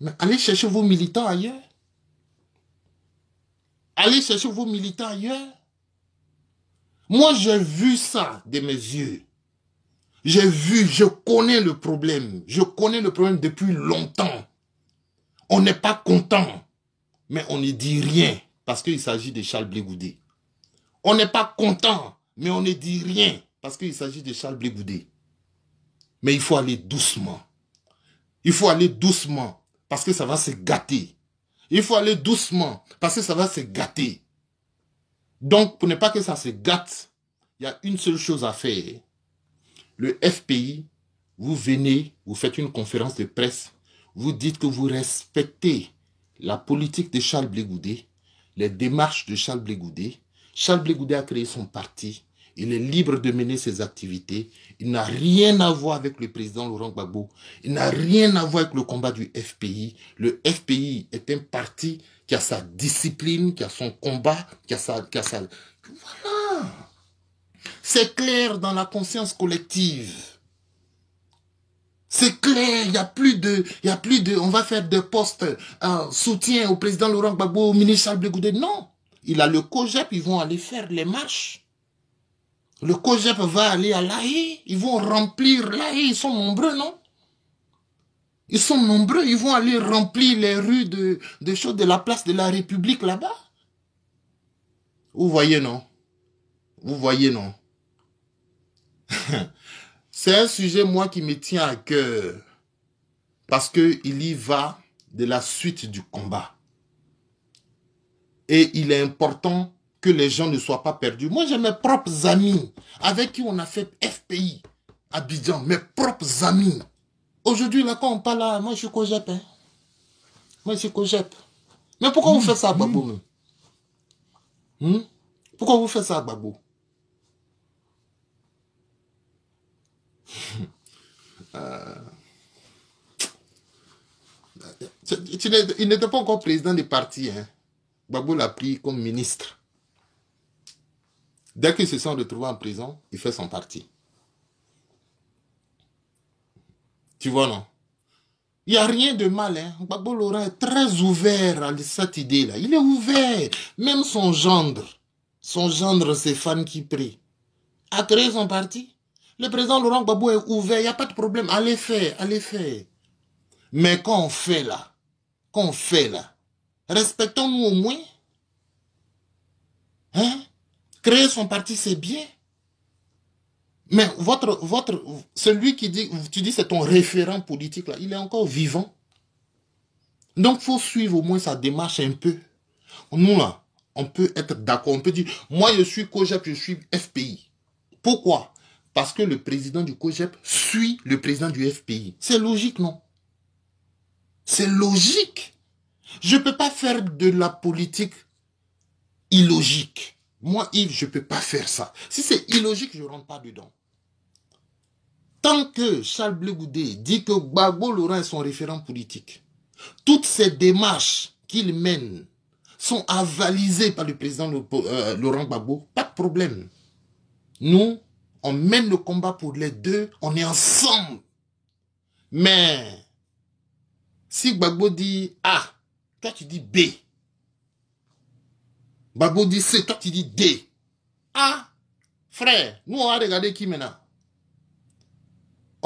mais allez chercher vos militants ailleurs. Allez chercher vos militants ailleurs. Moi, j'ai vu ça de mes yeux. J'ai vu, je connais le problème. Je connais le problème depuis longtemps. On n'est pas content, mais on ne dit rien parce qu'il s'agit de Charles Blé Goudé. On n'est pas content, mais on ne dit rien parce qu'il s'agit de Charles Blé Goudé. Mais il faut aller doucement. Il faut aller doucement parce que ça va se gâter. Il faut aller doucement parce que ça va se gâter. Donc, pour ne pas que ça se gâte, il y a une seule chose à faire. Le FPI, vous venez, vous faites une conférence de presse, vous dites que vous respectez la politique de Charles Blé Goudé, les démarches de Charles Blé Goudé. Charles Blé Goudé a créé son parti. Il est libre de mener ses activités. Il n'a rien à voir avec le président Laurent Gbagbo. Il n'a rien à voir avec le combat du FPI. Le FPI est un parti qui a sa discipline, qui a son combat, qui a sa... Voilà. C'est clair dans la conscience collective. C'est clair, il n'y a plus de, on va faire des postes en soutien au président Laurent Gbagbo, au ministre Charles Blé Goudé. Non. Il a le COJEP, ils vont aller faire les marches. Le COJEP va aller à La Haye, ils vont remplir La Haye, ils sont nombreux, non? Ils sont nombreux, ils vont aller remplir les rues de la place de la République là-bas. Vous voyez, non? Vous voyez, non? C'est un sujet, moi, qui me tient à cœur. Parce qu'il y va de la suite du combat. Et il est important que les gens ne soient pas perdus. Moi, j'ai mes propres amis avec qui on a fait FPI à Abidjan. Mes propres amis. Aujourd'hui, là, quand on parle là, moi, je suis COJEP. Hein. Moi, je suis COJEP. Mais pourquoi vous faites ça à Gbagbo? Pourquoi vous faites ça à Gbagbo? Il n'était pas encore président du parti. Hein. Gbagbo l'a pris comme ministre. Dès qu'ils se sont retrouvés en prison, il fait son parti. Tu vois, non? Il n'y a rien de mal. Hein. Gbagbo Laurent est très ouvert à cette idée-là. Il est ouvert. Même son gendre, Stéphane Kipré, a créé son parti. Le président Laurent Gbagbo est ouvert. Il n'y a pas de problème. Allez faire, allez faire. Mais quand on fait là, respectons-nous au moins. Hein? Créer son parti, c'est bien. Mais celui qui dit, tu dis c'est ton référent politique, là, il est encore vivant. Donc, il faut suivre au moins sa démarche un peu. Nous, là, on peut être d'accord. On peut dire, moi, je suis COJEP, je suis FPI. Pourquoi? Parce que le président du COJEP suit le président du FPI. C'est logique, non? C'est logique. Je ne peux pas faire de la politique illogique. Moi, Yves, je ne peux pas faire ça. Si c'est illogique, je ne rentre pas dedans. Tant que Charles Blé Goudé dit que Gbagbo Laurent est son référent politique, toutes ces démarches qu'il mène sont avalisées par le président Laurent Gbagbo, pas de problème. Nous, on mène le combat pour les deux, on est ensemble. Mais, si Gbagbo dit A, toi tu dis B. Gbagbo dit C, toi tu dis D. Ah, frère, nous on va regarder qui maintenant?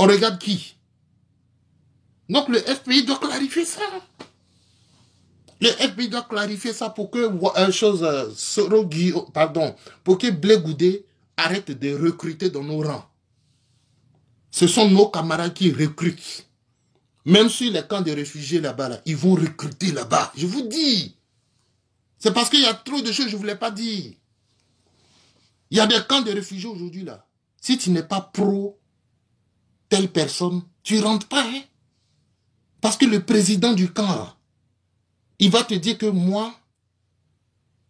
On regarde qui? Donc le FPI doit clarifier ça. Le FPI doit clarifier ça pour que pour que Blé Goudé arrête de recruter dans nos rangs. Ce sont nos camarades qui recrutent. Même sur les camps de réfugiés là-bas, là, ils vont recruter là-bas. Je vous dis. C'est parce qu'il y a trop de choses que je ne voulais pas dire. Il y a des camps de réfugiés aujourd'hui là. Si tu n'es pas pro telle personne, tu ne rentres pas. Hein? Parce que le président du camp, là, il va te dire que moi,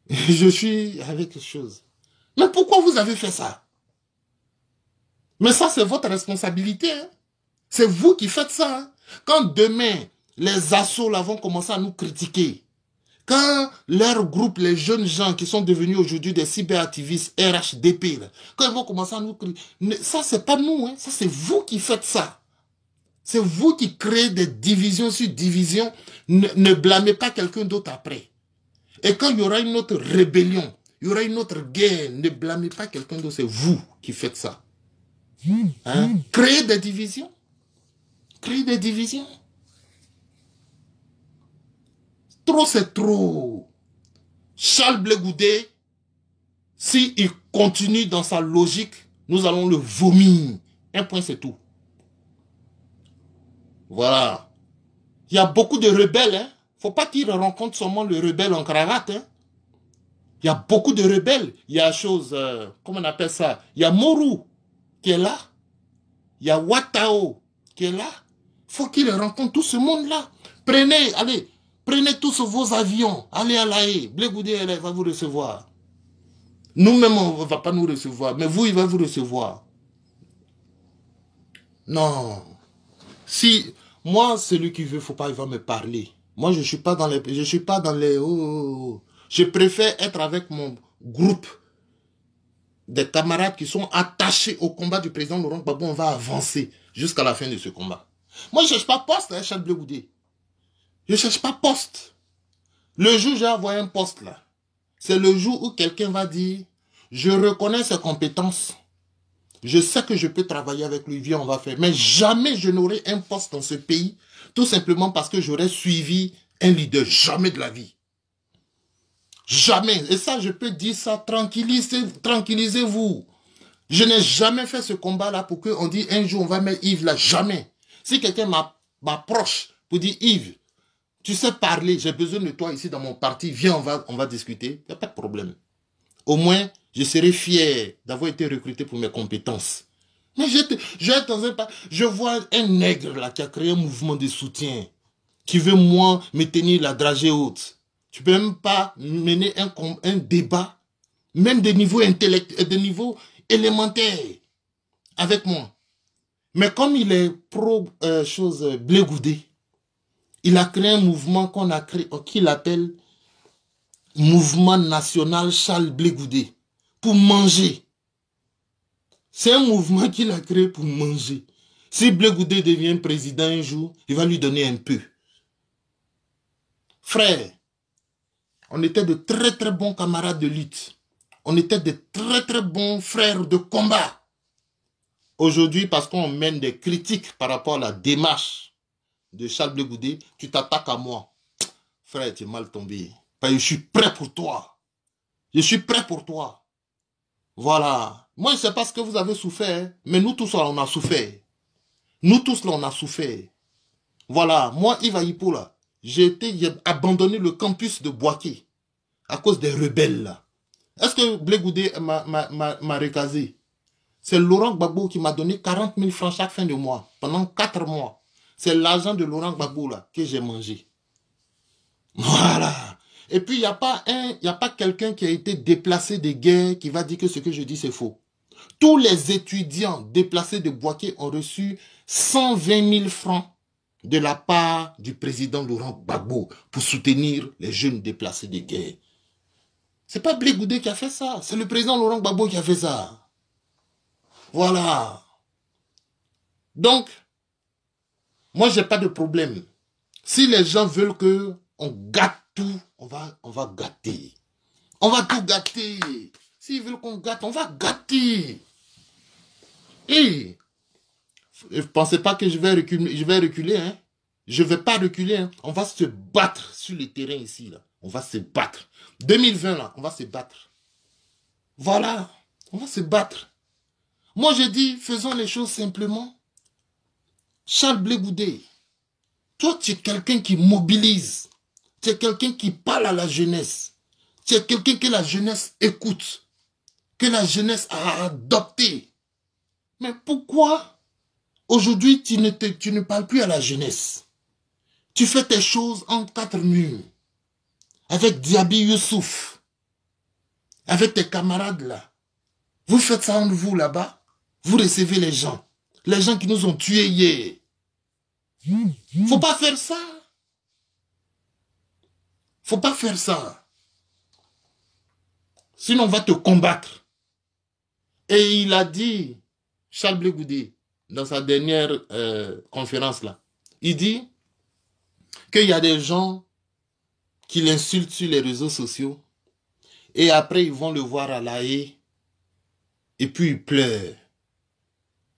je suis avec quelque chose. Mais pourquoi vous avez fait ça? Mais ça, c'est votre responsabilité. Hein? C'est vous qui faites ça. Hein? Quand demain, les assos là vont commencer à nous critiquer, quand leur groupe, les jeunes gens qui sont devenus aujourd'hui des cyberactivistes, RHDP, là, quand ils vont commencer à nous critiquer, ça c'est pas nous, hein, ça c'est vous qui faites ça. C'est vous qui créez des divisions sur divisions. Ne blâmez pas quelqu'un d'autre après. Et quand il y aura une autre rébellion, il y aura une autre guerre, ne blâmez pas quelqu'un d'autre, c'est vous qui faites ça. Hein? Créez des divisions. Créer des divisions. Trop, c'est trop. Charles Blé Goudé, s'il continue dans sa logique, nous allons le vomir. Un point, c'est tout. Voilà. Il y a beaucoup de rebelles. Hein. Faut pas qu'il rencontre seulement le rebelle en cravate. Hein. Il y a beaucoup de rebelles. Il y a comment on appelle ça? Il y a Mourou qui est là. Il y a Watao qui est là. Faut qu'il rencontre tout ce monde-là. Prenez, allez, prenez tous vos avions. Allez à La Haye. Blé Goudé va vous recevoir. Nous-mêmes, on ne va pas nous recevoir. Mais vous, il va vous recevoir. Non. Si, moi, celui qui veut, faut pas, il va me parler. Moi, je suis pas dans les... Je suis pas dans les... Oh. Je préfère être avec mon groupe des camarades qui sont attachés au combat du président Laurent Gbagbo. On va avancer jusqu'à la fin de ce combat. Moi, je ne cherche pas poste, hein, Charles Blé Goudé. Je ne cherche pas poste. Le jour où j'ai envoyé un poste là, c'est le jour où quelqu'un va dire, je reconnais ses compétences. Je sais que je peux travailler avec lui, viens, on va faire. Mais jamais je n'aurai un poste dans ce pays, tout simplement parce que j'aurais suivi un leader. Jamais de la vie. Jamais. Et ça, je peux dire ça, tranquillisez-vous. Je n'ai jamais fait ce combat-là pour qu'on dise un jour on va mettre Yves là. Jamais. Si quelqu'un m'approche pour dire Yves, tu sais parler, j'ai besoin de toi ici dans mon parti, viens, on va discuter. Il n'y a pas de problème. Au moins, je serai fier d'avoir été recruté pour mes compétences. Mais je vois un nègre là qui a créé un mouvement de soutien, qui veut moi me tenir la dragée haute. Tu peux même pas mener un débat, même des niveaux intellectuels, des niveaux élémentaires avec moi. Mais comme il est pro Blé Goudé, il a créé un mouvement qu'il appelle Mouvement National Charles Blé Goudé, pour manger. C'est un mouvement qu'il a créé pour manger. Si Blé Goudé devient président un jour, il va lui donner un peu. Frère, on était de très très bons camarades de lutte. On était de très très bons frères de combat. Aujourd'hui, parce qu'on mène des critiques par rapport à la démarche de Charles Blé Goudé, tu t'attaques à moi. Frère, tu es mal tombé. Parce que je suis prêt pour toi. Je suis prêt pour toi. Voilà. Moi, je ne sais pas ce que vous avez souffert, mais nous tous là, on a souffert. Nous tous là, on a souffert. Voilà. Moi, Yves Ayipo, là, j'ai abandonné le campus de Boaké à cause des rebelles, là. Est-ce que Blé Goudé m'a recasé? C'est Laurent Gbagbo qui m'a donné 40 000 francs chaque fin de mois, pendant 4 mois. C'est l'argent de Laurent Gbagbo, là, que j'ai mangé. Voilà. Et puis, il n'y a pas quelqu'un qui a été déplacé des guerres qui va dire que ce que je dis, c'est faux. Tous les étudiants déplacés de Boaké ont reçu 120 000 francs de la part du président Laurent Gbagbo pour soutenir les jeunes déplacés de guerre. C'est pas Blé Goudé qui a fait ça, c'est le président Laurent Gbagbo qui a fait ça. Voilà. Donc, moi, j'ai pas de problème. Si les gens veulent que on gâte tout, on va gâter. On va tout gâter. S'ils veulent qu'on gâte, on va gâter. Et ne pensez pas que je vais reculer. Hein. Je ne vais pas reculer. Hein. On va se battre sur le terrain ici. Là. On va se battre. 2020, là, on va se battre. Voilà. On va se battre. Moi, je dis, faisons les choses simplement. Charles Blé Goudé, toi, tu es quelqu'un qui mobilise. Tu es quelqu'un qui parle à la jeunesse. Tu es quelqu'un que la jeunesse écoute. Que la jeunesse a adopté. Mais pourquoi aujourd'hui tu ne parles plus à la jeunesse? Tu fais tes choses en 4 murs. Avec Diaby Youssouf. Avec tes camarades là. Vous faites ça entre vous là-bas. Vous recevez les gens. Les gens qui nous ont tués hier. Faut pas faire ça. Faut pas faire ça. Sinon on va te combattre. Et il a dit, Charles Blé Goudé, dans sa dernière conférence là, il dit qu'il y a des gens qui l'insultent sur les réseaux sociaux et après ils vont le voir à La Haye et puis ils pleurent.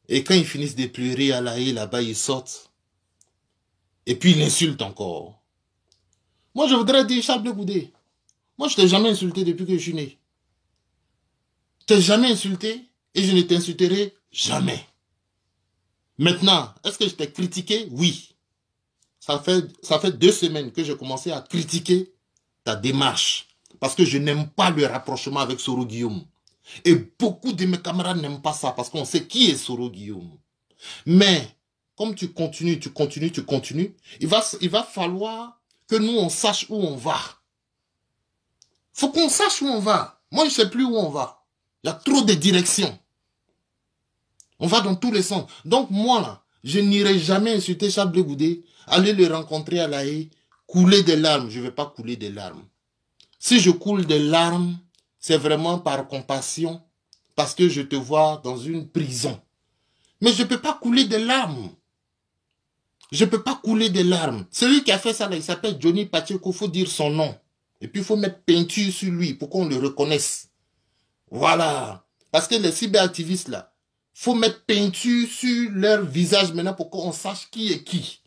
Et quand ils finissent de pleurer à La Haye, là-bas, ils sortent et puis ils l'insultent encore. Moi, je voudrais dire, Charles Blé Goudé, moi, je ne t'ai jamais insulté depuis que je suis né. Je ne t'ai jamais insulté et je ne t'insulterai jamais. Maintenant, est-ce que je t'ai critiqué? Oui. Ça fait 2 semaines que j'ai commencé à critiquer ta démarche. Parce que je n'aime pas le rapprochement avec Soro Guillaume. Et beaucoup de mes camarades n'aiment pas ça parce qu'on sait qui est Soro Guillaume. Mais, comme tu continues, il va falloir que nous, on sache où on va. Faut qu'on sache où on va. Moi, je ne sais plus où on va. Il y a trop de directions. On va dans tous les sens. Donc moi, là, je n'irai jamais insulter Charles Blé Goudé, aller le rencontrer à La Haye, couler des larmes. Je ne vais pas couler des larmes. Si je coule des larmes, c'est vraiment par compassion, parce que je te vois dans une prison. Mais je ne peux pas couler des larmes. Je ne peux pas couler des larmes. Celui qui a fait ça, là, il s'appelle Johnny Pacheco, il faut dire son nom. Et puis il faut mettre peinture sur lui pour qu'on le reconnaisse. Voilà. Parce que les cyberactivistes, là, il faut mettre peinture sur leur visage maintenant pour qu'on sache qui est qui.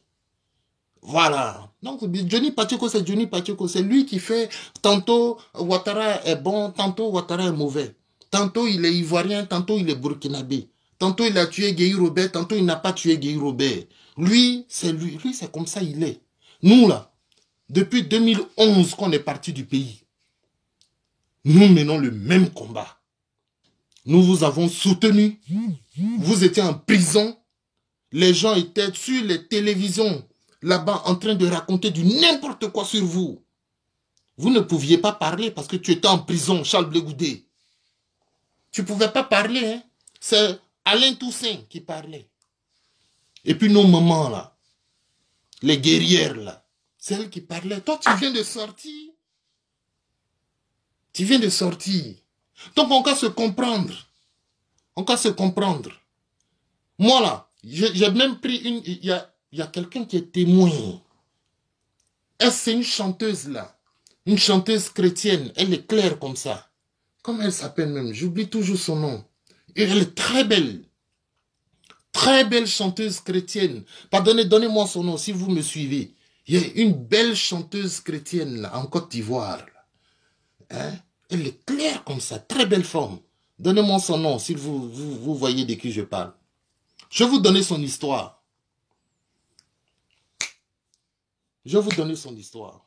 Voilà. Donc, Johnny Pacheco, c'est Johnny Pacheco. C'est lui qui fait tantôt Ouattara est bon, tantôt Ouattara est mauvais. Tantôt il est ivoirien, tantôt il est burkinabé. Tantôt il a tué Guy Robert, tantôt il n'a pas tué Guy Robert. Lui, c'est lui. Lui, c'est comme ça il est. Nous, là, depuis 2011 qu'on est parti du pays, nous menons le même combat. Nous vous avons soutenu. Vous étiez en prison. Les gens étaient sur les télévisions là-bas en train de raconter du n'importe quoi sur vous. Vous ne pouviez pas parler parce que tu étais en prison, Charles Blé Goudé. Tu ne pouvais pas parler. Hein? C'est Alain Toussaint qui parlait. Et puis nos mamans là, les guerrières là, c'est elles qui parlaient. Toi, tu viens de sortir. Tu viens de sortir. Donc on va se comprendre. On va se comprendre. Moi là, j'ai même pris une... Il y a quelqu'un qui est témoin. C'est une chanteuse là. Une chanteuse chrétienne. Elle est claire comme ça. Comment elle s'appelle même? J'oublie toujours son nom. Et elle est très belle. Très belle chanteuse chrétienne. Pardonnez, donnez-moi son nom si vous me suivez. Il y a une belle chanteuse chrétienne là, en Côte d'Ivoire. Hein? Elle est claire comme ça. Très belle forme. Donnez-moi son nom si vous voyez de qui je parle. Je vais vous donner son histoire. Je vais vous donner son histoire.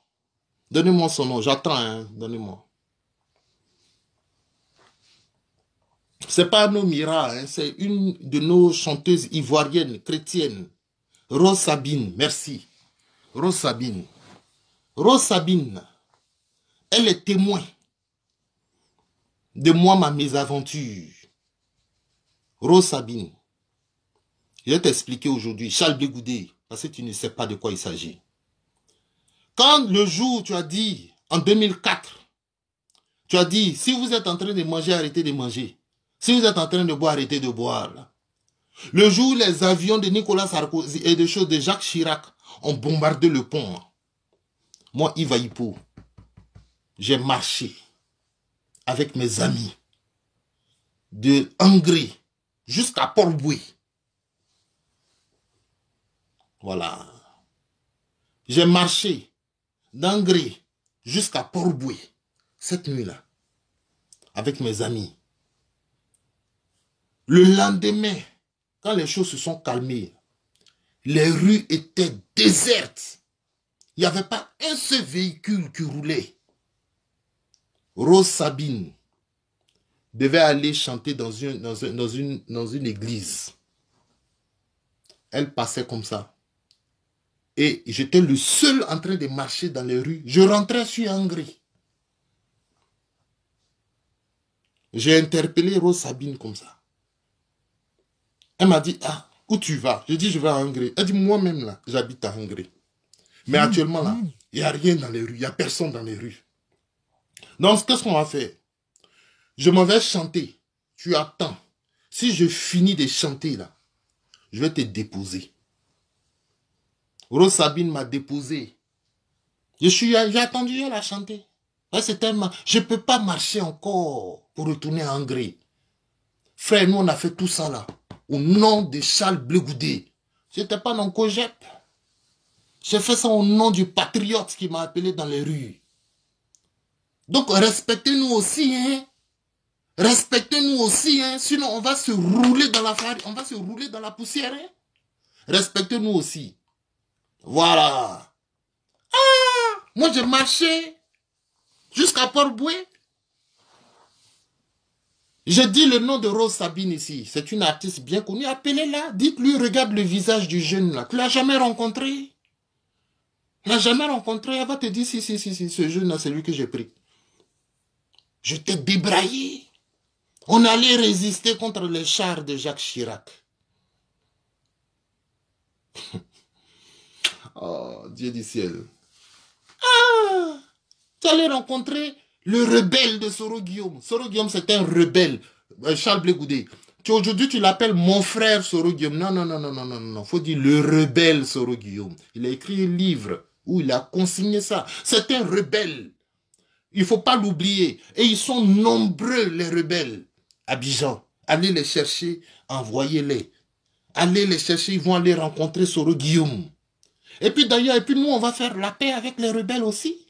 Donnez-moi son nom. J'attends, hein. Donnez-moi. C'est pas nos miracles, hein. C'est une de nos chanteuses ivoiriennes, chrétiennes. Rose Sabine, merci. Rose Sabine. Rose Sabine, elle est témoin de moi, ma mésaventure. Rose Sabine. Je vais t'expliquer aujourd'hui, Charles Blé Goudé, parce que tu ne sais pas de quoi il s'agit. Quand le jour, tu as dit, en 2004, tu as dit, si vous êtes en train de manger, arrêtez de manger. Si vous êtes en train de boire, arrêtez de boire. Là. Le jour où les avions de Nicolas Sarkozy et de choses de Jacques Chirac ont bombardé le pont, moi, Yves Aïpo, j'ai marché avec mes amis de Hongrie jusqu'à Port-Boué. Voilà. J'ai marché d'Hongrie jusqu'à Port-Boué cette nuit-là avec mes amis. Le lendemain, quand les choses se sont calmées, les rues étaient désertes. Il n'y avait pas un seul véhicule qui roulait. Rose Sabine devait aller chanter dans une église. Elle passait comme ça. Et j'étais le seul en train de marcher dans les rues. Je rentrais sur Hongrie. J'ai interpellé Rose Sabine comme ça. Elle m'a dit, ah, où tu vas? J'ai dit, je vais à Hongrie. Elle dit, moi-même là, j'habite à Hongrie. Mais actuellement là, il n'y a rien dans les rues. Il n'y a personne dans les rues. Donc, qu'est-ce qu'on va faire? Je m'en vais chanter. Tu attends. Si je finis de chanter là, je vais te déposer. Rose Sabine m'a déposé. J'ai attendu, elle a chanté. Je ne peux pas marcher encore pour retourner à Hongrie. Frère, nous on a fait tout ça là. Au nom de Charles Blé Goudé. Je n'étais pas dans le Cogep. J'ai fait ça au nom du patriote qui m'a appelé dans les rues. Donc respectez-nous aussi, hein. Respectez-nous aussi, hein. Sinon on va se rouler dans la farine, on va se rouler dans la poussière, hein. Respectez-nous aussi. Voilà. Ah, moi j'ai marché jusqu'à Port-Boué. J'ai dit le nom de Rose Sabine ici. C'est une artiste bien connue. Appelez-la. Dites-lui, regarde le visage du jeune là. Tu ne l'as jamais rencontré. Tu ne l'as jamais rencontré. Elle va te dire, si, ce jeune là, c'est lui que j'ai pris. Je t'ai débraillé. On allait résister contre les chars de Jacques Chirac. Oh, Dieu du ciel. Ah, tu allais rencontrer le rebelle de Soro Guillaume. Soro Guillaume, c'est un rebelle. Charles Blé Goudé. Aujourd'hui, tu l'appelles mon frère Soro Guillaume. Non, non, non, non, non, non, non. Faut dire le rebelle Soro Guillaume. Il a écrit un livre où il a consigné ça. C'est un rebelle. Il ne faut pas l'oublier. Et ils sont nombreux, les rebelles. Abidjan. Allez les chercher, envoyez-les. Allez les chercher, ils vont aller rencontrer Soro Guillaume. Et puis d'ailleurs, nous, on va faire la paix avec les rebelles aussi.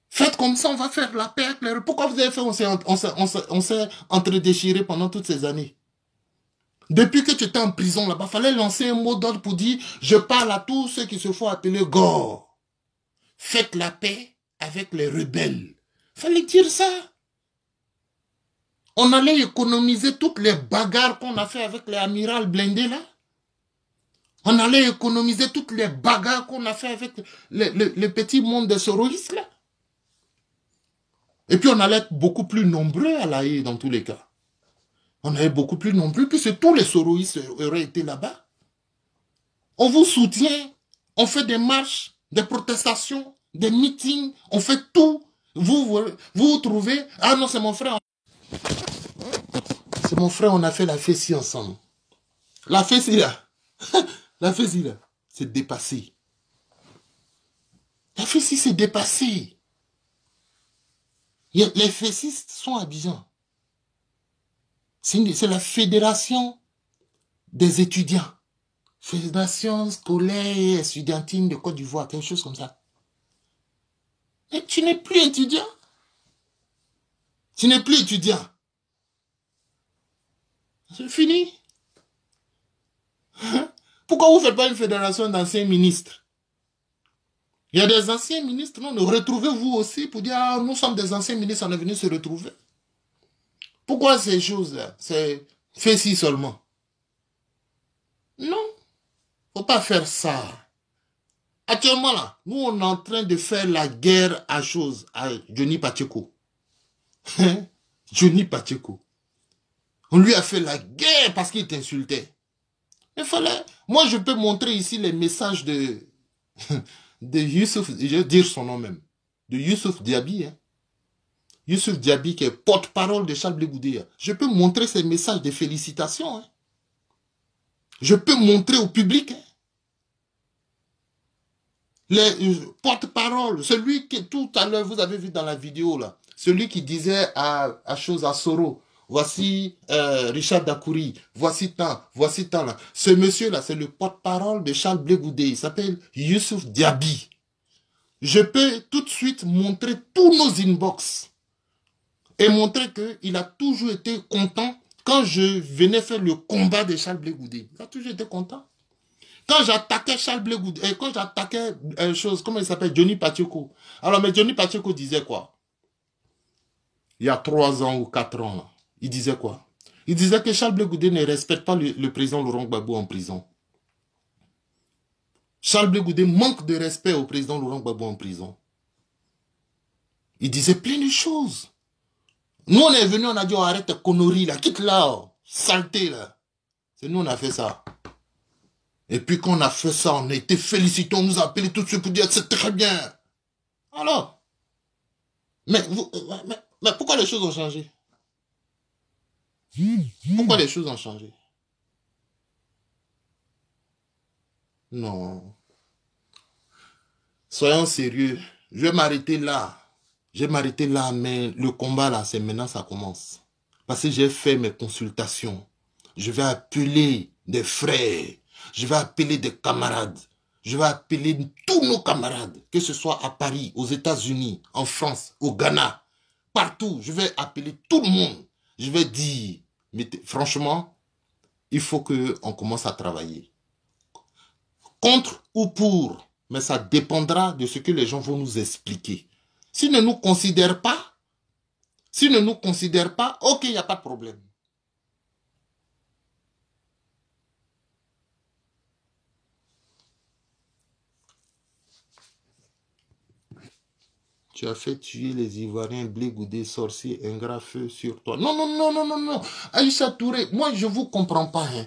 Faites comme ça, on va faire la paix avec les rebelles. Pourquoi vous avez fait, on s'est entre-déchiré pendant toutes ces années? Depuis que tu étais en prison là-bas, il fallait lancer un mot d'ordre pour dire, je parle à tous ceux qui se font appeler Gore. Faites la paix avec les rebelles. Il fallait dire ça. On allait économiser toutes les bagarres qu'on a fait avec les amirals blindés là. On allait économiser toutes les bagarres qu'on a fait avec le petit monde des soroïstes là. Et puis on allait être beaucoup plus nombreux à La Haye dans tous les cas. On allait être beaucoup plus nombreux puisque tous les soroïstes auraient été là-bas. On vous soutient, on fait des marches, des protestations, des meetings, on fait tout. Vous trouvez, ah non c'est mon frère. C'est mon frère, on a fait la fessie ensemble. La fessie là, la fessie là, c'est dépassé. La fessie c'est dépassé. Les fessistes sont à Abidjan. C'est la fédération des étudiants. Fédération scolaire et estudiantine de Côte d'Ivoire, quelque chose comme ça. Mais tu n'es plus étudiant. Tu n'es plus étudiant. C'est fini. Pourquoi vous ne faites pas une fédération d'anciens ministres? Il y a des anciens ministres, non, retrouvez-vous aussi pour dire, ah, nous sommes des anciens ministres, on est venus se retrouver. Pourquoi ces choses-là? C'est fait si seulement. Non, faut pas faire ça. Actuellement, là, nous, on est en train de faire la guerre à Johnny Pacheco. Johnny Pacheco. On lui a fait la guerre parce qu'il t'insultait. Il fallait... Moi, je peux montrer ici les messages de Youssouf, je vais dire son nom même, de Youssouf Diaby. Hein. Youssouf Diaby qui est porte-parole de Charles Blé Goudé. Je peux montrer ces messages de félicitations. Hein. Je peux montrer au public. Hein. Les porte-parole, celui qui tout à l'heure, vous avez vu dans la vidéo, là, celui qui disait à Soro, voici Richard Dakouri, voici tant là. Ce monsieur-là, c'est le porte-parole de Charles Blé Goudé. Il s'appelle Youssouf Diaby. Je peux tout de suite montrer tous nos inbox et montrer qu'il a toujours été content quand je venais faire le combat de Charles Blé Goudé. Il a toujours été content. Quand j'attaquais Charles Blé Goudé, quand j'attaquais comment il s'appelle, Johnny Pacheco. Alors, mais Johnny Pacheco disait quoi? Il y a 3 ans ou 4 ans, là. Il disait quoi? Il disait que Charles Blé Goudé ne respecte pas le président Laurent Gbagbo en prison. Charles Blé Goudé manque de respect au président Laurent Gbagbo en prison. Il disait plein de choses. Nous, on est venus, on a dit, oh, arrête ta connerie, là, quitte là, oh, saleté, là. C'est nous, on a fait ça. Et puis quand on a fait ça, on a été félicités, on nous a appelé tout de suite pour dire c'est très bien. Alors, mais pourquoi les choses ont changé? Pourquoi les choses ont changé? Non. Soyons sérieux. Je vais m'arrêter là. Je vais m'arrêter là, mais le combat là, c'est maintenant ça commence. Parce que j'ai fait mes consultations. Je vais appeler des frères. Je vais appeler des camarades. Je vais appeler tous nos camarades, que ce soit à Paris, aux États-Unis, en France, au Ghana, partout. Je vais appeler tout le monde. Je vais dire, mais franchement, il faut qu'on commence à travailler. Contre ou pour, mais ça dépendra de ce que les gens vont nous expliquer. S'ils ne nous considèrent pas, ok, il n'y a pas de problème. Tu as fait tuer les Ivoiriens, Blé Goudé, sorcier, ingrat, feu sur toi. Non, non, non, non, non, non. Aïcha Touré, moi, je ne vous comprends pas. Hein.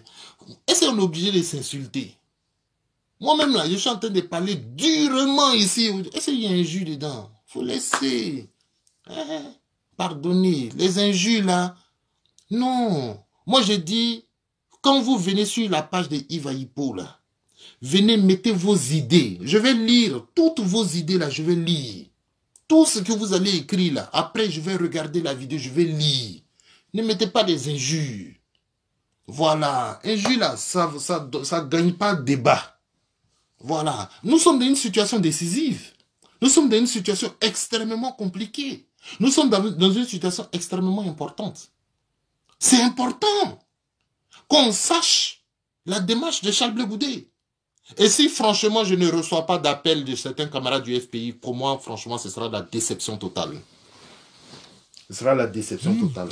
Est-ce qu'on est obligé de s'insulter? Moi-même, là, je suis en train de parler durement ici. Est-ce qu'il y a un injure dedans? Il faut laisser. Hein? Pardonnez. Les injures, là. Non. Moi, je dis, quand vous venez sur la page de Yves Aïpo, là, venez, mettez vos idées. Je vais lire toutes vos idées, là, je vais lire. Tout ce que vous allez écrire, là. Après, je vais regarder la vidéo, je vais lire. Ne mettez pas des injures. Voilà. Injures, là, ça gagne pas de débat. Voilà. Nous sommes dans une situation décisive. Nous sommes dans une situation extrêmement compliquée. Nous sommes dans une situation extrêmement importante. C'est important qu'on sache la démarche de Charles Blé Goudé. Et si franchement je ne reçois pas d'appel de certains camarades du FPI, pour moi franchement ce sera la déception totale. Ce sera la déception totale.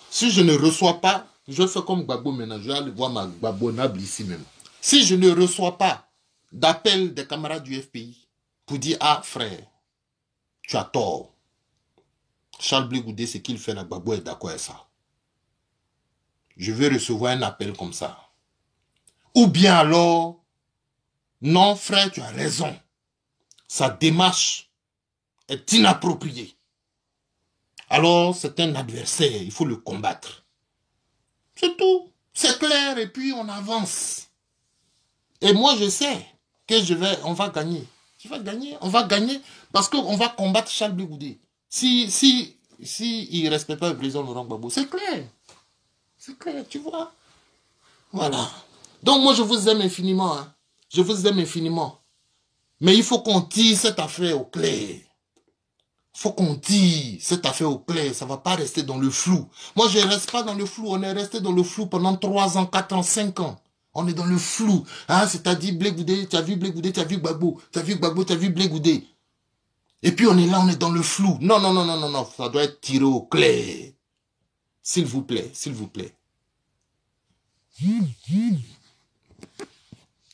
Si je ne reçois pas, je fais comme Gbagbo maintenant, je vais aller voir ma Gbagbo-nable ici même. Si je ne reçois pas d'appel des camarades du FPI pour dire, ah frère, tu as tort. Charles Blé Goudé, ce qu'il fait, la Gbagbo est d'accord avec ça. Je vais recevoir un appel comme ça. Ou bien alors, non frère, tu as raison. Sa démarche est inappropriée. Alors, c'est un adversaire, il faut le combattre. C'est tout. C'est clair et puis on avance. Et moi, je sais que on va gagner. On va gagner parce qu'on va combattre Charles Blé Goudé. Si il ne respecte pas le président Laurent Gbagbo, c'est clair. C'est clair, tu vois. Voilà. Donc moi, je vous aime infiniment. Hein. Je vous aime infiniment. Mais il faut qu'on tire cette affaire au clair. Il faut qu'on tire cette affaire au clair. Ça ne va pas rester dans le flou. Moi, je ne reste pas dans le flou. On est resté dans le flou pendant 3 ans, 4 ans, 5 ans. On est dans le flou. Hein, c'est-à-dire Blé Goudé, tu as vu Blé Goudé, tu as vu Gbagbo. Tu as vu Gbagbo, tu as vu Blé Goudé. Et puis on est là, on est dans le flou. Non, non, non, non, non, non. Ça doit être tiré au clair. S'il vous plaît, s'il vous plaît.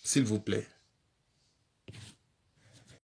S'il vous plaît.